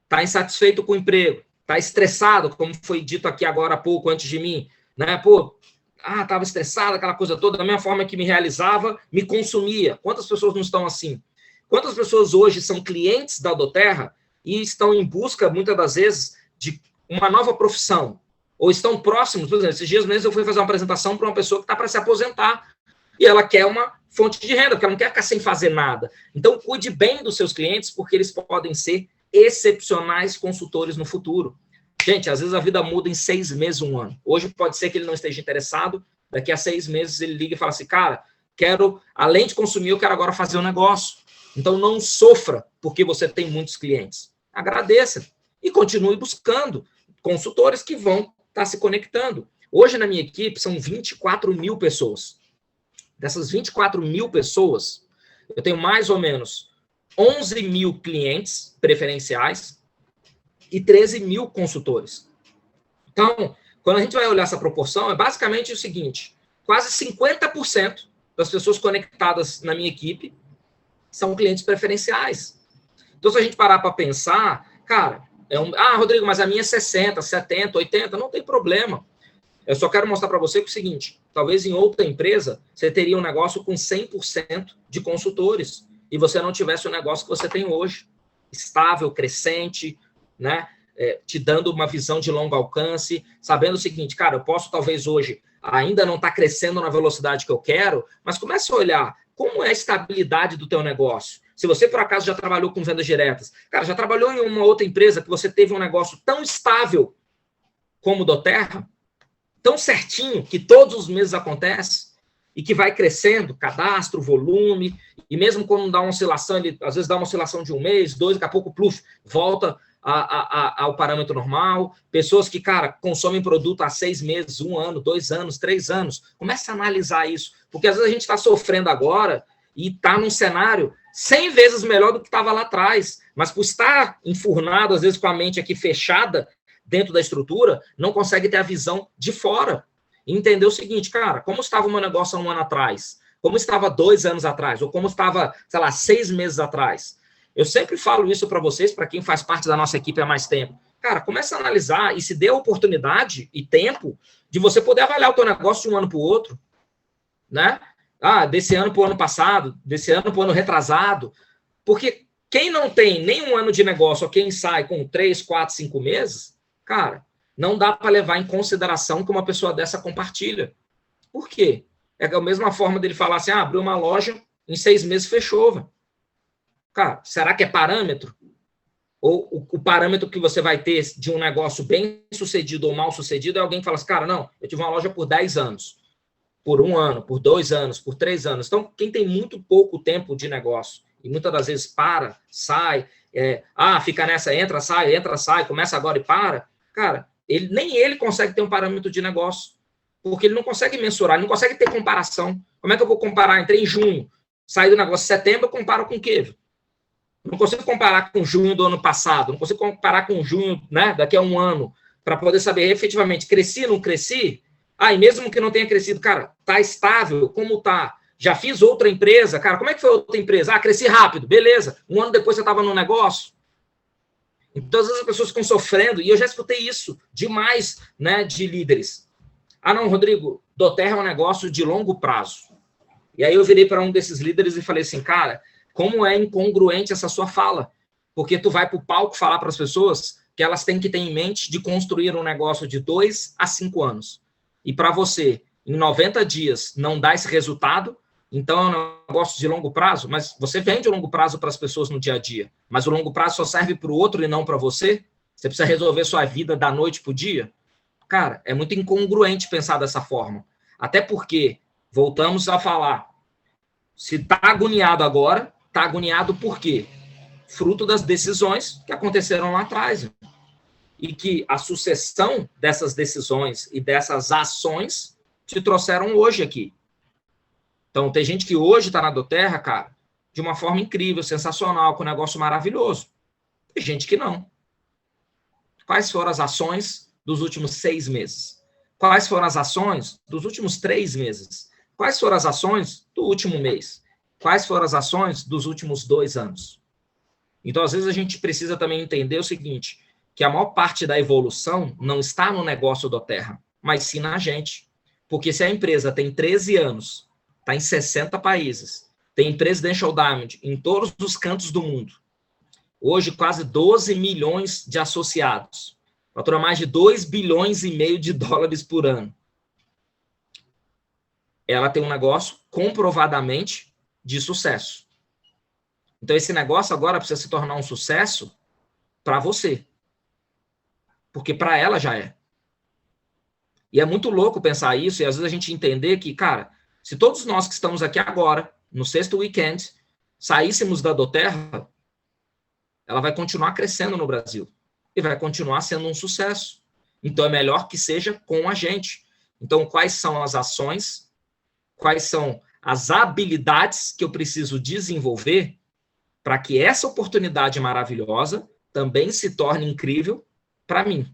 está insatisfeito com o emprego, está estressado, como foi dito aqui agora há pouco, antes de mim, né? Estava estressado, aquela coisa toda, da mesma forma que me realizava, me consumia. Quantas pessoas não estão assim? Quantas pessoas hoje são clientes da Doterra e estão em busca, muitas das vezes, de uma nova profissão? Ou estão próximos, por exemplo, esses dias mesmo eu fui fazer uma apresentação para uma pessoa que está para se aposentar e ela quer uma fonte de renda, porque ela não quer ficar sem fazer nada. Então, cuide bem dos seus clientes, porque eles podem ser excepcionais consultores no futuro. Gente, às vezes a vida muda em 6 meses, 1 ano. Hoje pode ser que ele não esteja interessado, daqui a 6 meses ele liga e fala assim, cara, além de consumir, eu quero agora fazer um negócio. Então, não sofra porque você tem muitos clientes. Agradeça e continue buscando consultores que vão estar se conectando. Hoje, na minha equipe, são 24 mil pessoas. Dessas 24 mil pessoas, eu tenho mais ou menos 11 mil clientes preferenciais e 13 mil consultores. Então, quando a gente vai olhar essa proporção, é basicamente o seguinte, quase 50% das pessoas conectadas na minha equipe são clientes preferenciais. Então, se a gente parar para pensar, cara, Rodrigo, mas a minha é 60, 70, 80, não tem problema. Eu só quero mostrar para você que é o seguinte, talvez em outra empresa, você teria um negócio com 100% de consultores e você não tivesse o negócio que você tem hoje, estável, crescente, né? Te dando uma visão de longo alcance, sabendo o seguinte, cara, eu posso talvez hoje ainda não estar crescendo na velocidade que eu quero, mas comece a olhar como é a estabilidade do teu negócio. Se você, por acaso, já trabalhou com vendas diretas, cara, já trabalhou em uma outra empresa que você teve um negócio tão estável como o Doterra, tão certinho, que todos os meses acontece, e que vai crescendo, cadastro, volume, e mesmo quando dá uma oscilação, ele às vezes dá uma oscilação de 1 mês, 2, daqui a pouco, pluf, volta ao parâmetro normal. Pessoas que, cara, consomem produto há 6 meses, 1 ano, 2 anos, 3 anos. Começa a analisar isso, porque às vezes a gente está sofrendo agora e está num cenário 100 vezes melhor do que estava lá atrás, mas por estar enfurnado, às vezes com a mente aqui fechada dentro da estrutura, não consegue ter a visão de fora. E entender o seguinte, cara, como estava o meu negócio há um ano atrás? Como estava 2 anos atrás? Ou como estava, sei lá, 6 meses atrás? Eu sempre falo isso para vocês, para quem faz parte da nossa equipe há mais tempo. Cara, começa a analisar e se dê a oportunidade e tempo de você poder avaliar o teu negócio de um ano para o outro, né? Desse ano para o ano passado, desse ano para o ano retrasado. Porque quem não tem nenhum ano de negócio, ou quem sai com 3, 4, 5 meses, cara, não dá para levar em consideração que uma pessoa dessa compartilha. Por quê? É a mesma forma dele falar assim, abriu uma loja, em 6 meses fechou, velho. Cara, será que é parâmetro? Ou o parâmetro que você vai ter de um negócio bem sucedido ou mal sucedido é alguém que fala assim, cara, não, eu tive uma loja por 10 anos, por 1 ano, por 2 anos, por 3 anos. Então, quem tem muito pouco tempo de negócio e muitas das vezes para, sai, fica nessa, entra, sai, começa agora e para, cara, nem ele consegue ter um parâmetro de negócio, porque ele não consegue mensurar, ele não consegue ter comparação. Como é que eu vou comparar? Entrei em junho, saí do negócio em setembro, eu comparo com o quê? Não consigo comparar com junho do ano passado, não consigo comparar com junho, né, daqui a um ano, para poder saber efetivamente, cresci, não cresci? E mesmo que não tenha crescido, cara, tá estável, como tá? Já fiz outra empresa, cara, como é que foi outra empresa? Cresci rápido, beleza. Um ano depois você estava no negócio. Então, às vezes as pessoas ficam sofrendo, e eu já escutei isso demais, né, de líderes. Não, Rodrigo, doTERRA é um negócio de longo prazo. E aí eu virei para um desses líderes e falei assim, cara, como é incongruente essa sua fala, porque tu vai para o palco falar para as pessoas que elas têm que ter em mente de construir um negócio de 2 a 5 anos. E para você, em 90 dias, não dá esse resultado, então é um negócio de longo prazo, mas você vende o longo prazo para as pessoas no dia a dia, mas o longo prazo só serve para o outro e não para você? Você precisa resolver sua vida da noite para o dia? Cara, é muito incongruente pensar dessa forma. Até porque, voltamos a falar, se está agoniado agora, está agoniado por quê? Fruto das decisões que aconteceram lá atrás. E que a sucessão dessas decisões e dessas ações te trouxeram hoje aqui. Então, tem gente que hoje está na doTERRA, cara, de uma forma incrível, sensacional, com um negócio maravilhoso. Tem gente que não. Quais foram as ações dos últimos 6 meses? Quais foram as ações dos últimos 3 meses? Quais foram as ações do último mês? Quais foram as ações dos últimos 2 anos? Então, às vezes, a gente precisa também entender o seguinte, que a maior parte da evolução não está no negócio doTERRA, mas sim na gente. Porque se a empresa tem 13 anos, está em 60 países, tem Presidential Diamond em todos os cantos do mundo, hoje quase 12 milhões de associados, fatura mais de 2 bilhões e meio de dólares por ano. Ela tem um negócio comprovadamente de sucesso. Então, esse negócio agora precisa se tornar um sucesso para você. Porque para ela já é. E é muito louco pensar isso, e às vezes a gente entender que, cara, se todos nós que estamos aqui agora, no 6º weekend, saíssemos da doTERRA, ela vai continuar crescendo no Brasil. E vai continuar sendo um sucesso. Então, é melhor que seja com a gente. Então, quais são as ações, quais são as habilidades que eu preciso desenvolver para que essa oportunidade maravilhosa também se torne incrível para mim.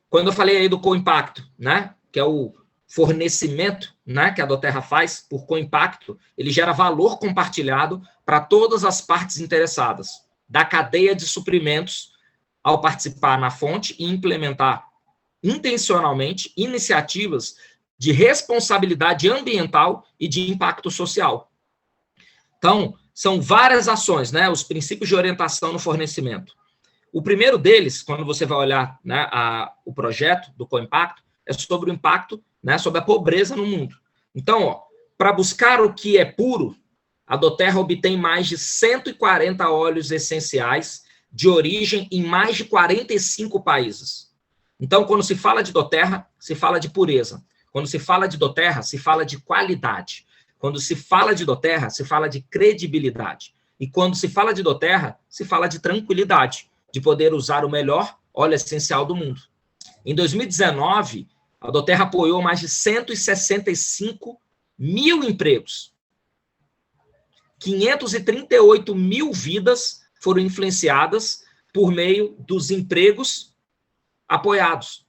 Quando eu falei aí do co-impacto, né, que é o fornecimento, né, que a doTERRA faz por co-impacto, ele gera valor compartilhado para todas as partes interessadas, da cadeia de suprimentos, ao participar na fonte e implementar intencionalmente iniciativas de responsabilidade ambiental e de impacto social. Então, são várias ações, né, os princípios de orientação no fornecimento. O primeiro deles, quando você vai olhar, né, o projeto do co-impacto, é sobre o impacto, né, sobre a pobreza no mundo. Então, para buscar o que é puro, a doTERRA obtém mais de 140 óleos essenciais de origem em mais de 45 países. Então, quando se fala de doTERRA, se fala de pureza. Quando se fala de doTERRA, se fala de qualidade. Quando se fala de doTERRA, se fala de credibilidade. E quando se fala de doTERRA, se fala de tranquilidade, de poder usar o melhor óleo essencial do mundo. Em 2019, a doTERRA apoiou mais de 165 mil empregos. 538 mil vidas foram influenciadas por meio dos empregos apoiados.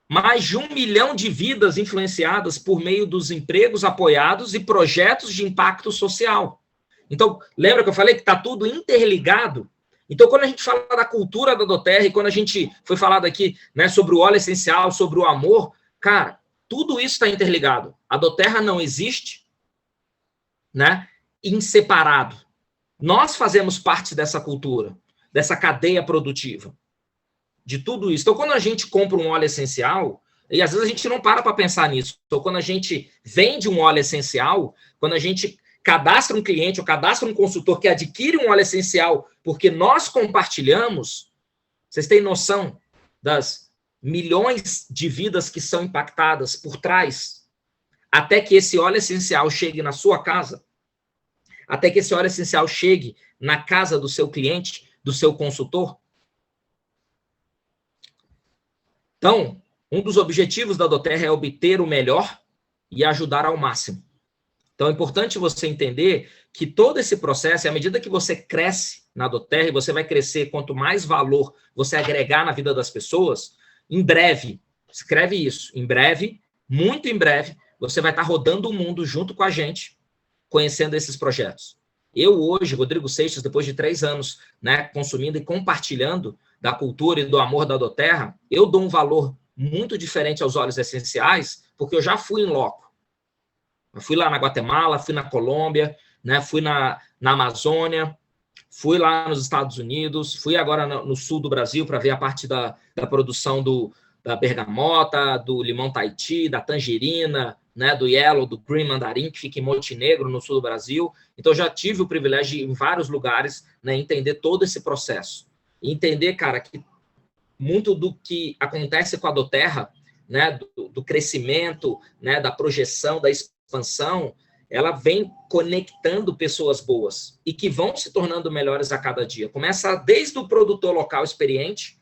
Mais de 1 milhão de vidas influenciadas por meio dos empregos apoiados e projetos de impacto social. Então, lembra que eu falei que está tudo interligado? Então, quando a gente fala da cultura da doTERRA, e quando a gente foi falado aqui, né, sobre o óleo essencial, sobre o amor, cara, tudo isso está interligado. A doTERRA não existe, né, em separado. Nós fazemos parte dessa cultura, dessa cadeia produtiva, de tudo isso. Então, quando a gente compra um óleo essencial, e às vezes a gente não para pensar nisso. Então, quando a gente vende um óleo essencial, quando a gente cadastra um cliente ou cadastra um consultor que adquire um óleo essencial porque nós compartilhamos, vocês têm noção das milhões de vidas que são impactadas por trás, até que esse óleo essencial chegue na sua casa, até que esse óleo essencial chegue na casa do seu cliente, do seu consultor? Então, um dos objetivos da doTERRA é obter o melhor e ajudar ao máximo. Então, é importante você entender que todo esse processo, à medida que você cresce na doTERRA, você vai crescer, quanto mais valor você agregar na vida das pessoas, em breve, escreve isso, em breve, muito em breve, você vai estar rodando o mundo junto com a gente, conhecendo esses projetos. Eu hoje, Rodrigo Seixas, depois de 3 anos, né, consumindo e compartilhando da cultura e do amor da doTERRA, eu dou um valor muito diferente aos óleos essenciais, porque eu já fui em loco. Eu fui lá na Guatemala, fui na Colômbia, né, fui na Amazônia, fui lá nos Estados Unidos, fui agora no sul do Brasil para ver a parte da produção da bergamota, do limão Tahiti, da tangerina, né, do yellow, do green mandarim, que fica em Montenegro, no sul do Brasil. Então, já tive o privilégio de ir em vários lugares, né, entender todo esse processo. E entender, cara, que muito do que acontece com a doTERRA, né, do crescimento, né, da projeção, da expansão, ela vem conectando pessoas boas e que vão se tornando melhores a cada dia. Começa desde o produtor local experiente,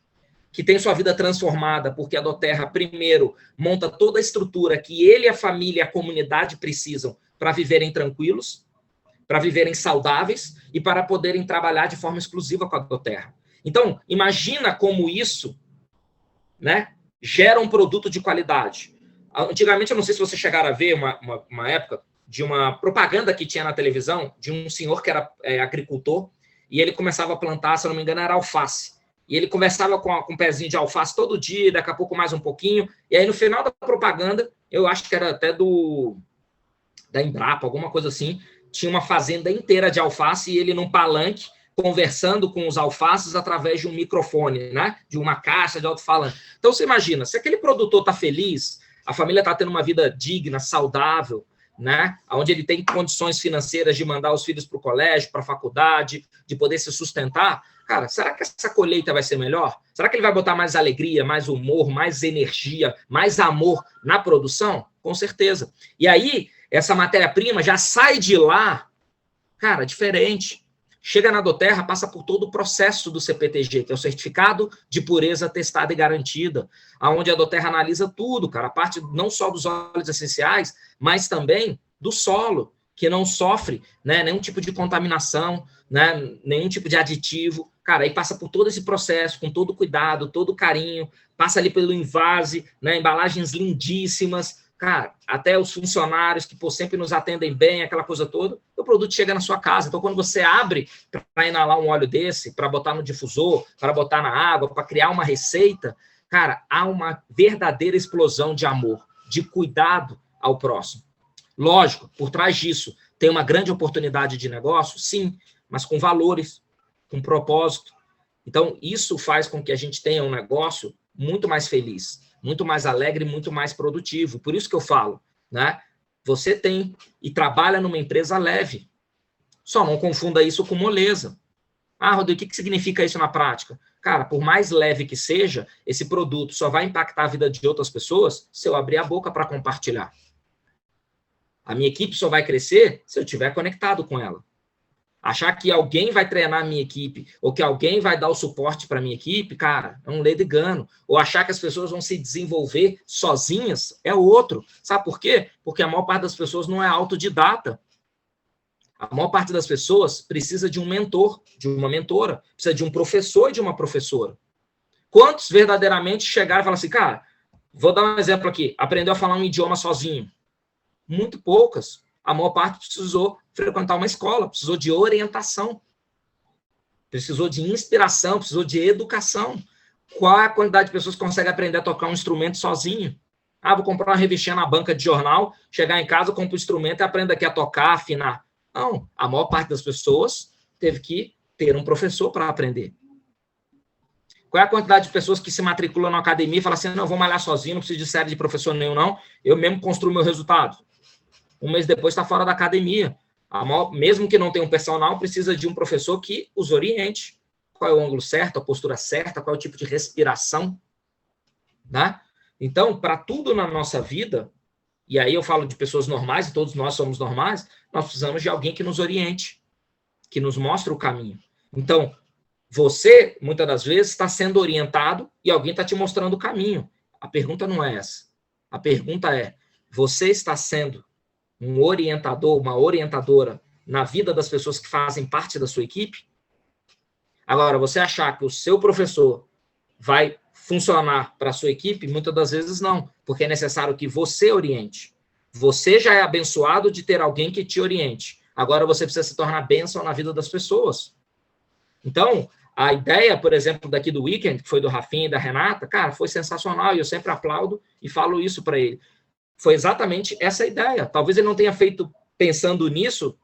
que tem sua vida transformada, porque a doTERRA, primeiro, monta toda a estrutura que ele, a família e a comunidade precisam para viverem tranquilos, para viverem saudáveis e para poderem trabalhar de forma exclusiva com a doTERRA. Então, imagina como isso, né, gera um produto de qualidade. Antigamente, eu não sei se vocês chegaram a ver uma época de uma propaganda que tinha na televisão de um senhor que era agricultor e ele começava a plantar, se eu não me engano, era alface. E ele conversava com um pezinho de alface todo dia, daqui a pouco mais um pouquinho. E aí, no final da propaganda, eu acho que era até da Embrapa, alguma coisa assim, tinha uma fazenda inteira de alface e ele num palanque, conversando com os alfaces através de um microfone, né? De uma caixa de alto-falante. Então, você imagina, se aquele produtor está feliz, a família está tendo uma vida digna, saudável, né? Onde ele tem condições financeiras de mandar os filhos para o colégio, para a faculdade, de poder se sustentar, cara, será que essa colheita vai ser melhor? Será que ele vai botar mais alegria, mais humor, mais energia, mais amor na produção? Com certeza. E aí, essa matéria-prima já sai de lá, cara, diferente. Chega na doTERRA, passa por todo o processo do CPTG, que é o Certificado de Pureza Testada e Garantida, onde a doTERRA analisa tudo, cara, a parte não só dos óleos essenciais, mas também do solo, que não sofre, né, nenhum tipo de contaminação, né, nenhum tipo de aditivo. Cara, aí passa por todo esse processo, com todo cuidado, todo carinho, passa ali pelo invase, né, embalagens lindíssimas, cara, até os funcionários que, pô, sempre nos atendem bem, aquela coisa toda, o produto chega na sua casa. Então, quando você abre para inalar um óleo desse, para botar no difusor, para botar na água, para criar uma receita, cara, há uma verdadeira explosão de amor, de cuidado ao próximo. Lógico, por trás disso, tem uma grande oportunidade de negócio, sim, mas com valores, com propósito. Então, isso faz com que a gente tenha um negócio muito mais feliz, muito mais alegre, muito mais produtivo. Por isso que eu falo, né? Você tem e trabalha numa empresa leve. Só não confunda isso com moleza. Ah, Rodrigo, o que significa isso na prática? Cara, por mais leve que seja, esse produto só vai impactar a vida de outras pessoas se eu abrir a boca para compartilhar. A minha equipe só vai crescer se eu estiver conectado com ela. Achar que alguém vai treinar a minha equipe ou que alguém vai dar o suporte para a minha equipe, cara, é um ledo engano. Ou achar que as pessoas vão se desenvolver sozinhas é outro. Sabe por quê? Porque a maior parte das pessoas não é autodidata. A maior parte das pessoas precisa de um mentor, de uma mentora, precisa de um professor e de uma professora. Quantos verdadeiramente chegaram e falaram assim, cara, vou dar um exemplo aqui, aprendeu a falar um idioma sozinho? Muito poucas. A maior parte precisou frequentar uma escola, precisou de orientação, precisou de inspiração, precisou de educação. Qual é a quantidade de pessoas que conseguem aprender a tocar um instrumento sozinho? Ah, vou comprar uma revistinha na banca de jornal, chegar em casa, compro o instrumento e aprendo aqui a tocar, afinar. Não, a maior parte das pessoas teve que ter um professor para aprender. Qual é a quantidade de pessoas que se matriculam na academia e falam assim, não, eu vou malhar sozinho, não preciso de série de professor nenhum, não, eu mesmo construo meu resultado. Um mês depois está fora da academia. Mesmo que não tenha um personal, precisa de um professor que os oriente. Qual é o ângulo certo, a postura certa, qual é o tipo de respiração. Né? Então, para tudo na nossa vida, e aí eu falo de pessoas normais, e todos nós somos normais, nós precisamos de alguém que nos oriente, que nos mostre o caminho. Então, você, muitas das vezes, está sendo orientado e alguém está te mostrando o caminho. A pergunta não é essa. A pergunta é, você está sendo um orientador, uma orientadora na vida das pessoas que fazem parte da sua equipe? Agora, você achar que o seu professor vai funcionar para a sua equipe, muitas das vezes não, porque é necessário que você oriente. Você já é abençoado de ter alguém que te oriente. Agora você precisa se tornar bênção na vida das pessoas. Então, a ideia, por exemplo, daqui do Weekend, que foi do Rafinha e da Renata, cara, foi sensacional, e eu sempre aplaudo e falo isso para ele. Foi exatamente essa ideia. Talvez ele não tenha feito pensando nisso,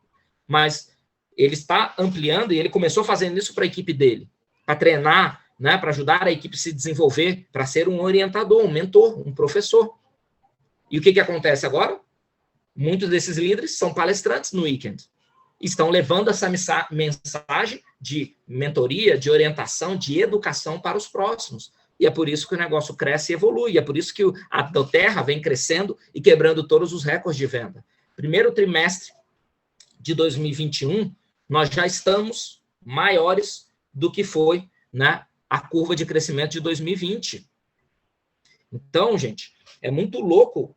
mas ele está ampliando e ele começou fazendo isso para a equipe dele, para treinar, né, para ajudar a equipe a se desenvolver, para ser um orientador, um mentor, um professor. E o que acontece agora? Muitos desses líderes são palestrantes no Weekend. Estão levando essa mensagem de mentoria, de orientação, de educação para os próximos. E é por isso que o negócio cresce e evolui. E é por isso que a doTERRA vem crescendo e quebrando todos os recordes de venda. Primeiro trimestre de 2021, nós já estamos maiores do que foi, né, a curva de crescimento de 2020. Então, gente, é muito louco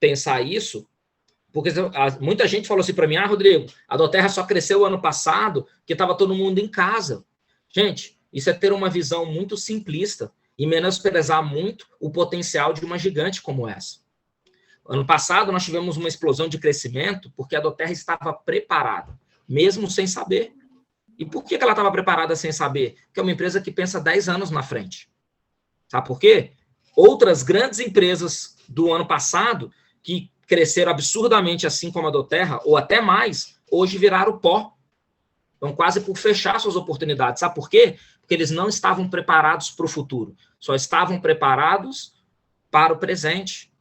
pensar isso, porque muita gente falou assim para mim, Rodrigo, a doTERRA só cresceu ano passado porque estava todo mundo em casa. Gente, isso é ter uma visão muito simplista e menosprezar muito o potencial de uma gigante como essa. Ano passado, nós tivemos uma explosão de crescimento porque a doTERRA estava preparada, mesmo sem saber. E por que ela estava preparada sem saber? Porque é uma empresa que pensa 10 anos na frente. Sabe por quê? Outras grandes empresas do ano passado, que cresceram absurdamente assim como a doTERRA, ou até mais, hoje viraram pó. Estão quase por fechar suas oportunidades. Sabe por quê? Porque eles não estavam preparados para o futuro. Só estavam preparados para o presente.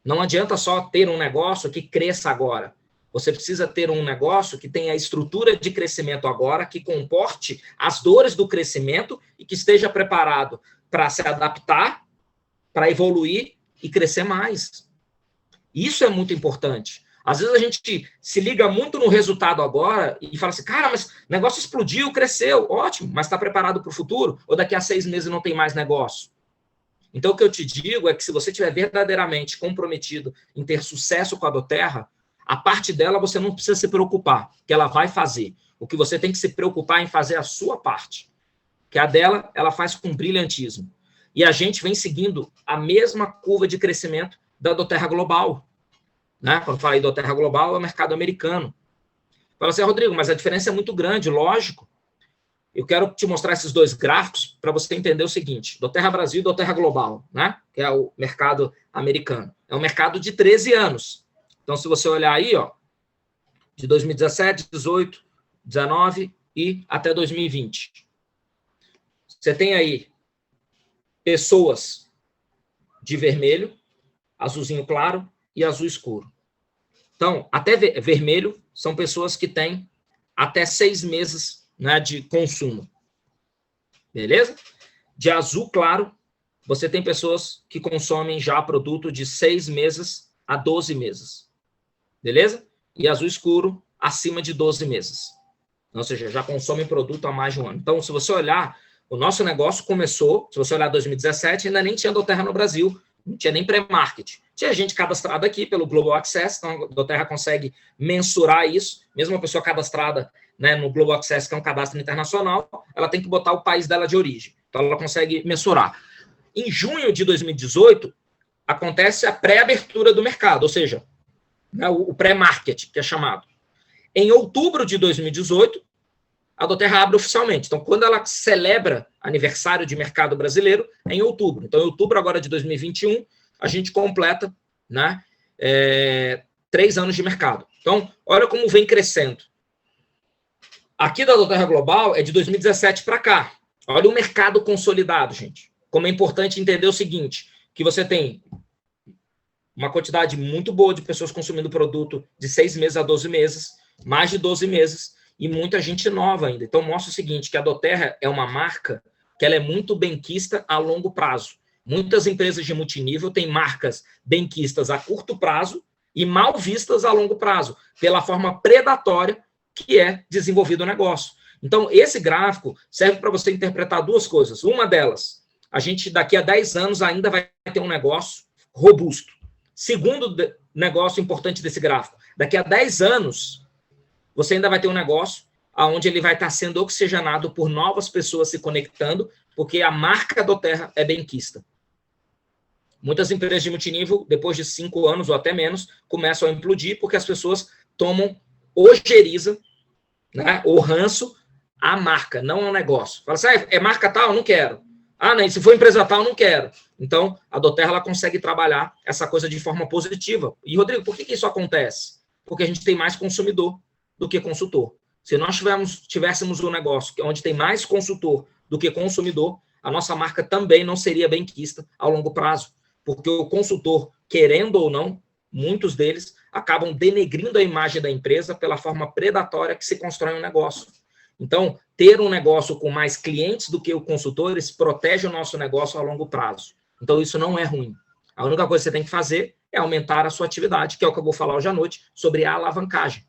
Não adianta só ter um negócio que cresça agora. Você precisa ter um negócio que tenha a estrutura de crescimento agora, que comporte as dores do crescimento e que esteja preparado para se adaptar, para evoluir e crescer mais. Isso é muito importante. Às vezes a gente se liga muito no resultado agora e fala assim, cara, mas o negócio explodiu, cresceu, ótimo, mas está preparado para o futuro? Ou daqui a 6 meses não tem mais negócio? Então, o que eu te digo é que se você estiver verdadeiramente comprometido em ter sucesso com a doTERRA, a parte dela você não precisa se preocupar, que ela vai fazer. O que você tem que se preocupar é em fazer a sua parte, que a dela, ela faz com brilhantismo. E a gente vem seguindo a mesma curva de crescimento da doTERRA Global. Né? Quando falei doTERRA Global, é o mercado americano. Fala assim, Rodrigo, mas a diferença é muito grande, lógico. Eu quero te mostrar esses dois gráficos para você entender o seguinte, doTERRA Brasil e doTERRA Global, né? Que é o mercado americano. É um mercado de 13 anos. Então, se você olhar aí, ó, de 2017, 18, 19 e até 2020. Você tem aí pessoas de vermelho, azulzinho claro e azul escuro. Então, até vermelho são pessoas que têm até 6 meses, né, de consumo. Beleza? De azul claro, você tem pessoas que consomem já produto de 6 meses a 12 meses. Beleza? E azul escuro, acima de 12 meses. Ou seja, já consomem produto há mais de um ano. Então, se você olhar, o nosso negócio começou, se você olhar 2017, ainda nem tinha doTERRA no Brasil. Não tinha nem pré-market. Tinha gente cadastrada aqui pelo Global Access, então a Doterra consegue mensurar isso. Mesmo uma pessoa cadastrada, né, no Global Access, que é um cadastro internacional, ela tem que botar o país dela de origem. Então ela consegue mensurar. Em junho de 2018, acontece a pré-abertura do mercado, ou seja, né, o pré-market, que é chamado. Em outubro de 2018, a Doterra abre oficialmente. Então, quando ela celebra aniversário de mercado brasileiro, é em outubro. Então, em outubro agora de 2021, a gente completa, né, 3 anos de mercado. Então, olha como vem crescendo. Aqui da Doterra Global é de 2017 para cá. Olha o mercado consolidado, gente. Como é importante entender o seguinte, que você tem uma quantidade muito boa de pessoas consumindo produto de 6 meses a 12 meses, mais de 12 meses, e muita gente nova ainda. Então, mostra o seguinte, que a Doterra é uma marca que ela é muito benquista a longo prazo. Muitas empresas de multinível têm marcas benquistas a curto prazo e mal vistas a longo prazo, pela forma predatória que é desenvolvido o negócio. Então, esse gráfico serve para você interpretar 2 coisas. Uma delas, a gente daqui a 10 anos ainda vai ter um negócio robusto. Segundo negócio importante desse gráfico, daqui a 10 anos, você ainda vai ter um negócio onde ele vai estar sendo oxigenado por novas pessoas se conectando, porque a marca Doterra é benquista. Muitas empresas de multinível, depois de 5 anos ou até menos, começam a implodir porque as pessoas tomam ojeriza, né, ou ranço, a marca, não é um negócio. Fala assim, é marca tal? Não quero. Ah, não, se for empresa tal, não quero. Então, a Doterra ela consegue trabalhar essa coisa de forma positiva. E, Rodrigo, por que isso acontece? Porque a gente tem mais consumidor do que consultor. Se nós tivéssemos um negócio onde tem mais consultor do que consumidor, a nossa marca também não seria benquista a longo prazo. Porque o consultor, querendo ou não, muitos deles acabam denegrindo a imagem da empresa pela forma predatória que se constrói um negócio. Então, ter um negócio com mais clientes do que os consultores protege o nosso negócio a longo prazo. Então, isso não é ruim. A única coisa que você tem que fazer é aumentar a sua atividade, que é o que eu vou falar hoje à noite, sobre a alavancagem.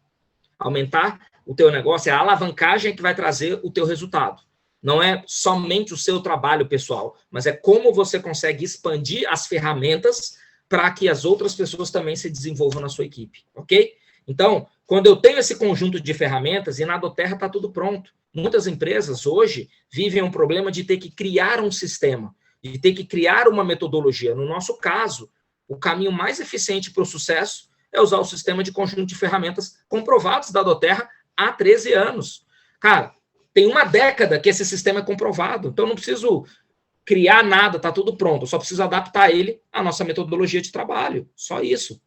Aumentar o teu negócio é a alavancagem que vai trazer o teu resultado. Não é somente o seu trabalho pessoal, mas é como você consegue expandir as ferramentas para que as outras pessoas também se desenvolvam na sua equipe, ok? Então, quando eu tenho esse conjunto de ferramentas, e na Doterra está tudo pronto. Muitas empresas hoje vivem um problema de ter que criar um sistema, de ter que criar uma metodologia. No nosso caso, o caminho mais eficiente para o sucesso é usar o sistema de conjunto de ferramentas comprovados da Doterra há 13 anos. Cara, tem uma década que esse sistema é comprovado, então não preciso criar nada, está tudo pronto, eu só preciso adaptar ele à nossa metodologia de trabalho, só isso.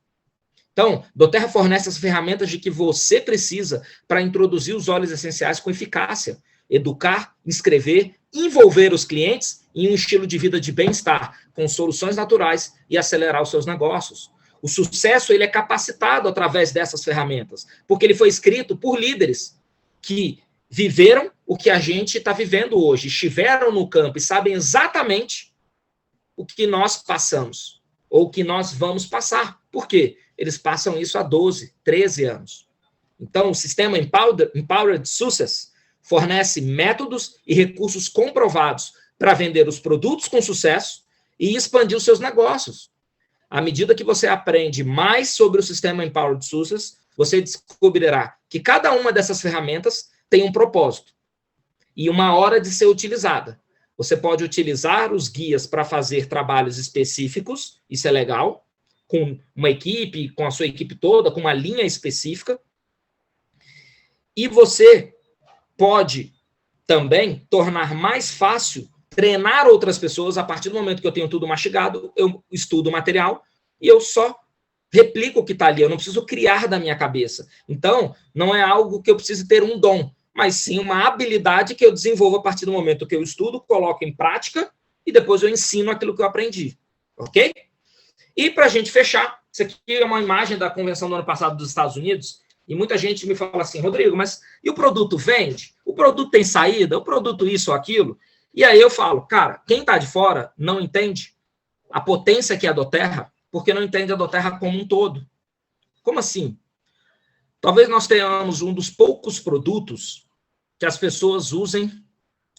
Então, Doterra fornece as ferramentas de que você precisa para introduzir os óleos essenciais com eficácia, educar, inscrever, envolver os clientes em um estilo de vida de bem-estar, com soluções naturais e acelerar os seus negócios. O sucesso ele é capacitado através dessas ferramentas, porque ele foi escrito por líderes que viveram o que a gente está vivendo hoje, estiveram no campo e sabem exatamente o que nós passamos, ou o que nós vamos passar. Por quê? Eles passam isso há 12, 13 anos. Então, o sistema Empowered Success fornece métodos e recursos comprovados para vender os produtos com sucesso e expandir os seus negócios. À medida que você aprende mais sobre o sistema Empowered Success, você descobrirá que cada uma dessas ferramentas tem um propósito e uma hora de ser utilizada. Você pode utilizar os guias para fazer trabalhos específicos, isso é legal, com uma equipe, com a sua equipe toda, com uma linha específica. E você pode também tornar mais fácil treinar outras pessoas. A partir do momento que eu tenho tudo mastigado, eu estudo o material e eu só replico o que está ali. Eu não preciso criar da minha cabeça. Então, não é algo que eu precise ter um dom, mas sim uma habilidade que eu desenvolvo a partir do momento que eu estudo, coloco em prática e depois eu ensino aquilo que eu aprendi. Ok? E para a gente fechar, isso aqui é uma imagem da convenção do ano passado dos Estados Unidos, e muita gente me fala assim, Rodrigo, mas e o produto vende? O produto tem saída? O produto isso ou aquilo? E aí eu falo, cara, quem está de fora não entende a potência que é a Doterra, porque não entende a Doterra como um todo. Como assim? Talvez nós tenhamos um dos poucos produtos que as pessoas usem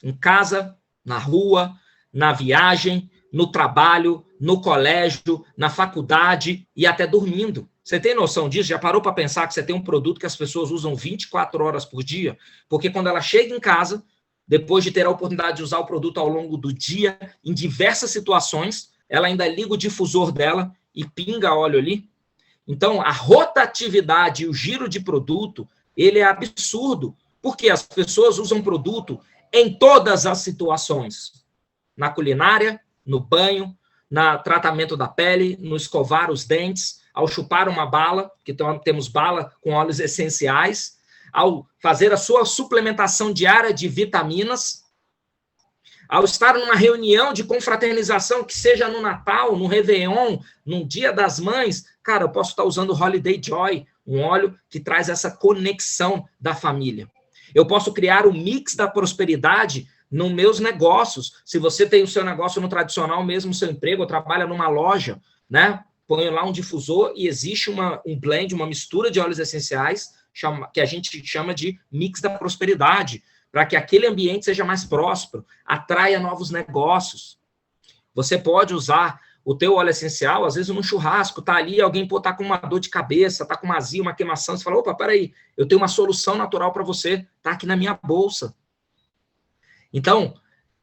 em casa, na rua, na viagem, no trabalho, no colégio, na faculdade e até dormindo. Você tem noção disso? Já parou para pensar que você tem um produto que as pessoas usam 24 horas por dia? Porque quando ela chega em casa, depois de ter a oportunidade de usar o produto ao longo do dia, em diversas situações, ela ainda liga o difusor dela e pinga óleo ali. Então, a rotatividade e o giro de produto, ele é absurdo, porque as pessoas usam produto em todas as situações. Na culinária, no banho, no tratamento da pele, no escovar os dentes, ao chupar uma bala, que temos bala com óleos essenciais, ao fazer a sua suplementação diária de vitaminas, ao estar numa reunião de confraternização, que seja no Natal, no Réveillon, no Dia das Mães, cara, eu posso estar usando o Holiday Joy, um óleo que traz essa conexão da família. Eu posso criar o mix da prosperidade nos meus negócios. Se você tem o seu negócio no tradicional, mesmo seu emprego, ou trabalha numa loja, né? Põe lá um difusor e existe um blend, uma mistura de óleos essenciais, que a gente chama de mix da prosperidade, para que aquele ambiente seja mais próspero, atraia novos negócios. Você pode usar o teu óleo essencial, às vezes num churrasco, tá ali, alguém tá com uma dor de cabeça, tá com uma azia, uma queimação, você fala, opa, peraí, eu tenho uma solução natural para você, tá aqui na minha bolsa. Então,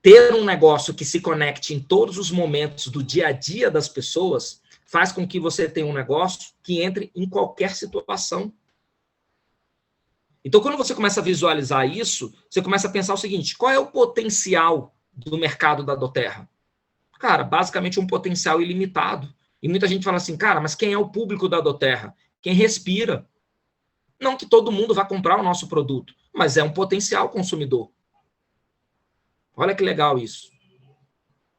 ter um negócio que se conecte em todos os momentos do dia a dia das pessoas faz com que você tenha um negócio que entre em qualquer situação. Então, quando você começa a visualizar isso, você começa a pensar o seguinte, qual é o potencial do mercado da doTERRA? Cara, basicamente um potencial ilimitado. E muita gente fala assim, cara, mas quem é o público da doTERRA? Quem respira. Não que todo mundo vá comprar o nosso produto, mas é um potencial consumidor. Olha que legal isso.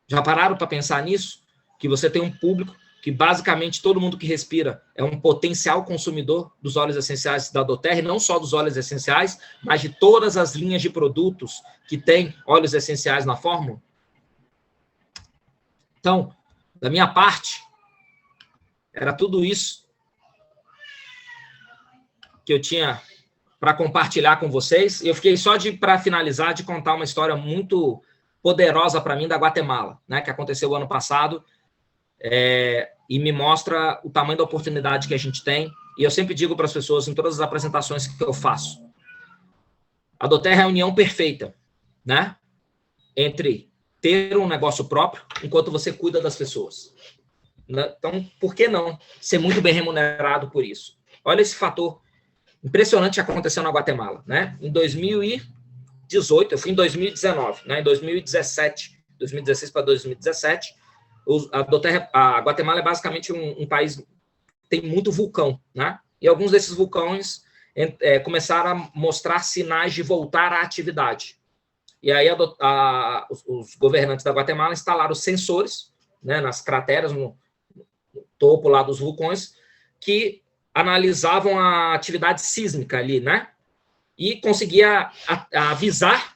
Já pararam para pensar nisso? Que você tem um público que basicamente todo mundo que respira é um potencial consumidor dos óleos essenciais da doTERRA, e não só dos óleos essenciais, mas de todas as linhas de produtos que tem óleos essenciais na fórmula? Então, da minha parte, era tudo isso que eu tinha para compartilhar com vocês. Eu fiquei só para finalizar, de contar uma história muito poderosa para mim da Guatemala, né, que aconteceu o ano passado, e me mostra o tamanho da oportunidade que a gente tem. E eu sempre digo para as pessoas, em todas as apresentações que eu faço, a doTERRA é a união perfeita, né, entre ter um negócio próprio enquanto você cuida das pessoas. Então, por que não ser muito bem remunerado por isso? Olha esse fator impressionante que aconteceu na Guatemala, né? Em 2018, eu fui em 2019, né? Em 2017, 2016 para 2017, a Guatemala é basicamente um país que tem muito vulcão, né? E alguns desses vulcões começaram a mostrar sinais de voltar à atividade. E aí os governantes da Guatemala instalaram sensores, né, nas crateras, no topo lá dos vulcões, que analisavam a atividade sísmica ali, né? E conseguia avisar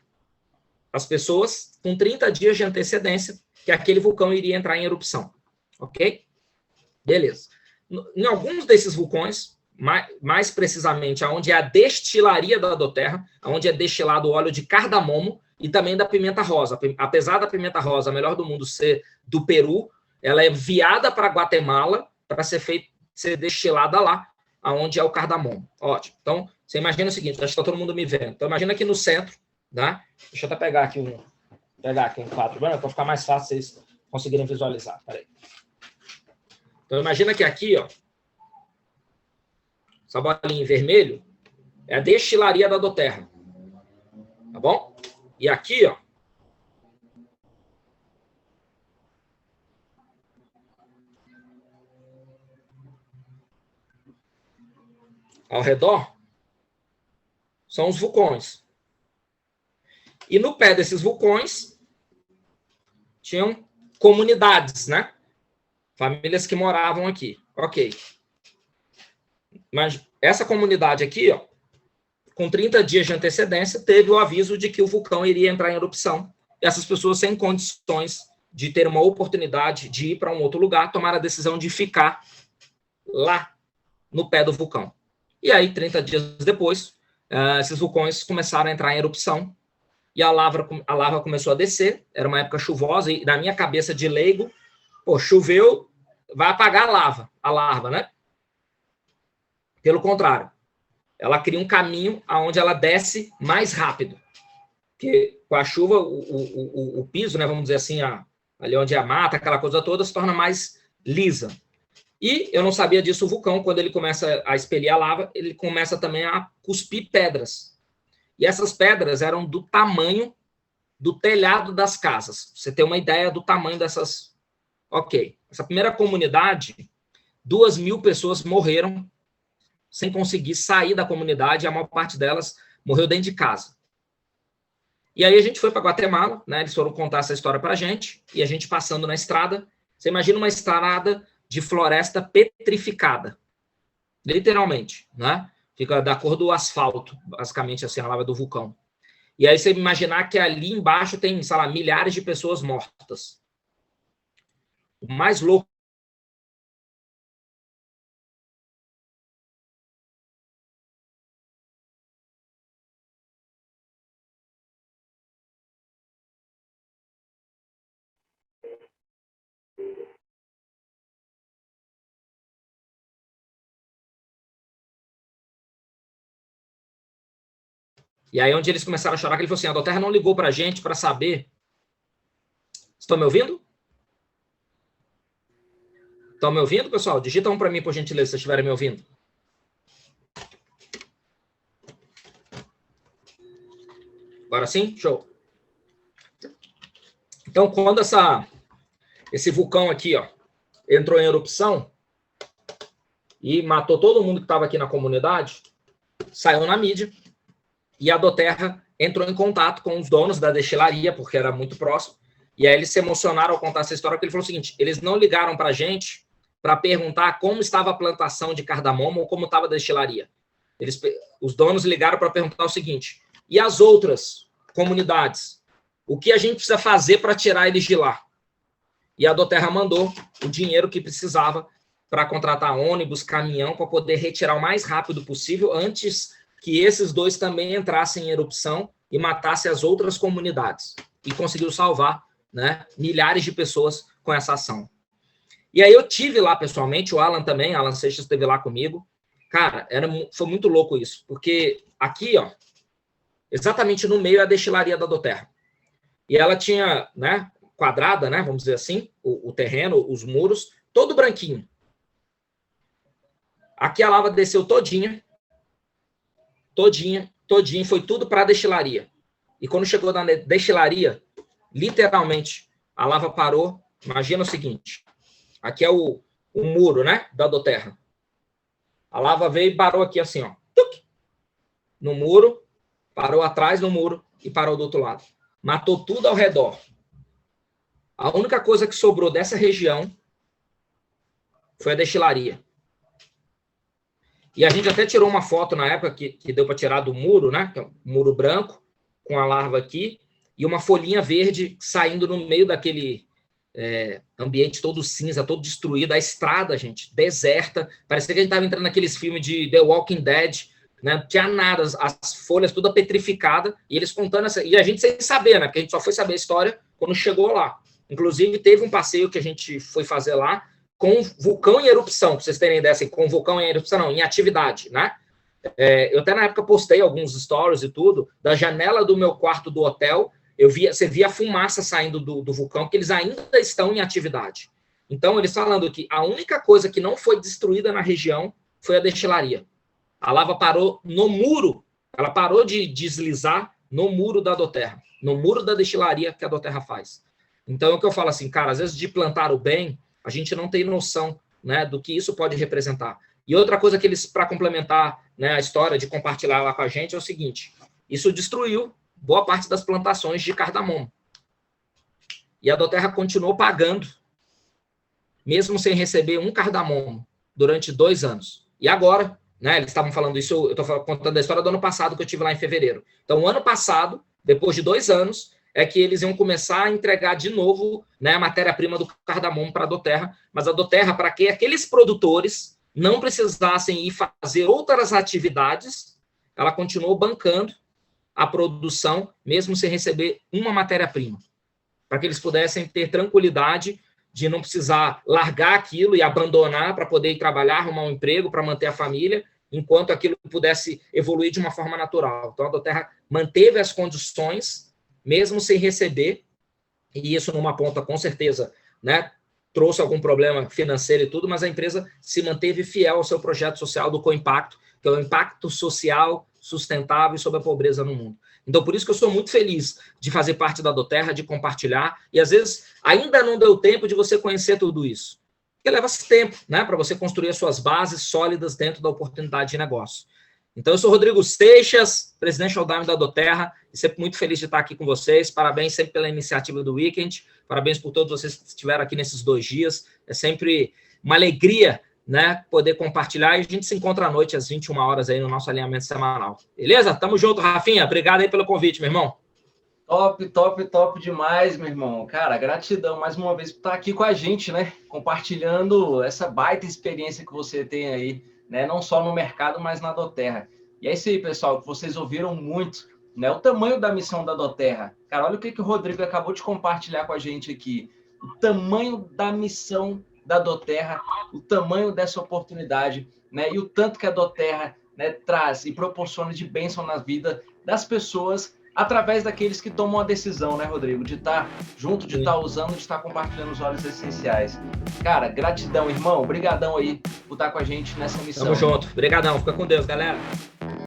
as pessoas com 30 dias de antecedência que aquele vulcão iria entrar em erupção. Ok? Beleza. Em alguns desses vulcões, mais precisamente, onde é a destilaria da doTERRA, onde é destilado o óleo de cardamomo e também da pimenta rosa. Apesar da pimenta rosa, a melhor do mundo, ser do Peru, ela é enviada para Guatemala para ser destilada lá, onde é o cardamomo. Ótimo. Então, você imagina o seguinte, acho que está todo mundo me vendo. Então, imagina aqui no centro, né? Deixa eu até pegar aqui um quadro branco para ficar mais fácil vocês conseguirem visualizar. Peraí. Então, imagina que aqui, ó, essa bolinha em vermelho é a destilaria da doTERRA. Tá bom? E aqui, ó, ao redor, são os vulcões. E no pé desses vulcões, tinham comunidades, né? Famílias que moravam aqui. Ok. Mas essa comunidade aqui, ó, com 30 dias de antecedência, teve o aviso de que o vulcão iria entrar em erupção. E essas pessoas, sem condições de ter uma oportunidade de ir para um outro lugar, tomaram a decisão de ficar lá, no pé do vulcão. E aí, 30 dias depois, esses vulcões começaram a entrar em erupção. e a lava começou a descer, era uma época chuvosa, e na minha cabeça de leigo, pô, choveu, vai apagar a larva, né? Pelo contrário, ela cria um caminho aonde ela desce mais rápido. Porque com a chuva, o piso, né, vamos dizer assim, ali onde é a mata, aquela coisa toda, se torna mais lisa. E eu não sabia disso, o vulcão, quando ele começa a expelir a lava, ele começa também a cuspir pedras. E essas pedras eram do tamanho do telhado das casas. Você tem uma ideia do tamanho dessas... Ok. Essa primeira comunidade, 2.000 pessoas morreram sem conseguir sair da comunidade, e a maior parte delas morreu dentro de casa. E aí a gente foi para Guatemala, né? Eles foram contar essa história para a gente, e a gente passando na estrada. Você imagina uma estrada de floresta petrificada, literalmente, né? Fica da cor do asfalto, basicamente assim, a lava do vulcão. E aí você imaginar que ali embaixo tem, sei lá, milhares de pessoas mortas. O mais louco. E aí onde eles começaram a chorar, que ele falou assim, a Doterra não ligou para a gente para saber... Estão me ouvindo? Estão me ouvindo, pessoal? Digita um para mim, por gentileza, se vocês estiverem me ouvindo. Agora sim? Show. Então, quando esse vulcão aqui, ó, entrou em erupção e matou todo mundo que estava aqui na comunidade, saiu na mídia, e a Doterra entrou em contato com os donos da destilaria, porque era muito próximo, e aí eles se emocionaram ao contar essa história, porque ele falou o seguinte, eles não ligaram para a gente para perguntar como estava a plantação de cardamomo ou como estava a destilaria. Os donos ligaram para perguntar o seguinte, e as outras comunidades? O que a gente precisa fazer para tirar eles de lá? E a Doterra mandou o dinheiro que precisava para contratar ônibus, caminhão, para poder retirar o mais rápido possível, antes que esses dois também entrassem em erupção e matassem as outras comunidades. E conseguiu salvar, né, milhares de pessoas com essa ação. E aí eu tive lá pessoalmente, o Alan também, Alan Seixas esteve lá comigo. Cara, foi muito louco isso, porque aqui, ó, exatamente no meio é a destilaria da Doterra. E ela tinha, né, quadrada, né, vamos dizer assim, o terreno, os muros, todo branquinho. Aqui a lava desceu todinha, foi tudo para a destilaria. E quando chegou na destilaria, literalmente, a lava parou. Imagina o seguinte, aqui é o muro, né, da Doterra. A lava veio e parou aqui assim, ó, no muro, parou atrás no muro e parou do outro lado. Matou tudo ao redor. A única coisa que sobrou dessa região foi a destilaria. E a gente até tirou uma foto na época que deu para tirar do muro, né? Que é um muro branco, com a larva aqui, e uma folhinha verde saindo no meio daquele ambiente todo cinza, todo destruído. A estrada, gente, deserta. Parecia que a gente estava entrando naqueles filmes de The Walking Dead, né? Não tinha nada, as folhas toda petrificada, e eles contando essa... E a gente sem saber, né? Porque a gente só foi saber a história quando chegou lá. Inclusive, teve um passeio que a gente foi fazer lá, com vulcão em erupção, para vocês terem ideia, assim, com vulcão em erupção, não, em atividade, né? Eu até na época postei alguns stories e tudo, da janela do meu quarto do hotel, você via a fumaça saindo do vulcão, porque eles ainda estão em atividade. Então, eles falando que a única coisa que não foi destruída na região foi a destilaria. A lava parou no muro, ela parou de deslizar no muro da Doterra, no muro da destilaria que a Doterra faz. Então, é o que eu falo assim, cara, às vezes de plantar o bem, a gente não tem noção, né, do que isso pode representar. E outra coisa que eles, para complementar, né, a história de compartilhar lá com a gente, é o seguinte, isso destruiu boa parte das plantações de cardamomo. E a Doterra continuou pagando, mesmo sem receber um cardamomo, durante 2 anos. E agora, né, eles estavam falando isso, eu estou contando a história do ano passado, que eu tive lá em fevereiro. Então, o ano passado, depois de 2 anos, é que eles iam começar a entregar de novo, né, a matéria-prima do cardamomo para a Doterra, mas a Doterra, para que aqueles produtores não precisassem ir fazer outras atividades, ela continuou bancando a produção, mesmo sem receber uma matéria-prima, para que eles pudessem ter tranquilidade de não precisar largar aquilo e abandonar para poder ir trabalhar, arrumar um emprego para manter a família, enquanto aquilo pudesse evoluir de uma forma natural. Então, a Doterra manteve as condições, mesmo sem receber, e isso numa ponta, com certeza, né, trouxe algum problema financeiro e tudo, mas a empresa se manteve fiel ao seu projeto social do Coimpacto, que é o impacto social sustentável sobre a pobreza no mundo. Então, por isso que eu sou muito feliz de fazer parte da Doterra, de compartilhar, e às vezes ainda não deu tempo de você conhecer tudo isso. Porque leva-se tempo, né, para você construir as suas bases sólidas dentro da oportunidade de negócio. Então, eu sou Rodrigo Seixas, presidente showtime da Doterra, e sempre muito feliz de estar aqui com vocês. Parabéns sempre pela iniciativa do Weekend, parabéns por todos vocês que estiveram aqui nesses 2 dias. É sempre uma alegria, né, poder compartilhar, e a gente se encontra à noite, às 21 horas, aí no nosso alinhamento semanal. Beleza? Tamo junto, Rafinha. Obrigado aí pelo convite, meu irmão. Top demais, meu irmão. Cara, gratidão mais uma vez por estar aqui com a gente, né? Compartilhando essa baita experiência que você tem aí, né? Não só no mercado, mas na Doterra. E é isso aí, pessoal, que vocês ouviram muito, né? O tamanho da missão da Doterra. Cara, olha o que o Rodrigo acabou de compartilhar com a gente aqui. O tamanho da missão da Doterra, o tamanho dessa oportunidade, né? E o tanto que a Doterra, né, traz e proporciona de bênção na vida das pessoas através daqueles que tomam a decisão, né, Rodrigo? De estar junto, de estar usando, de estar compartilhando os óleos essenciais. Cara, gratidão, irmão. Obrigadão aí por estar com a gente nessa missão. Tamo junto. Obrigadão. Fica com Deus, galera.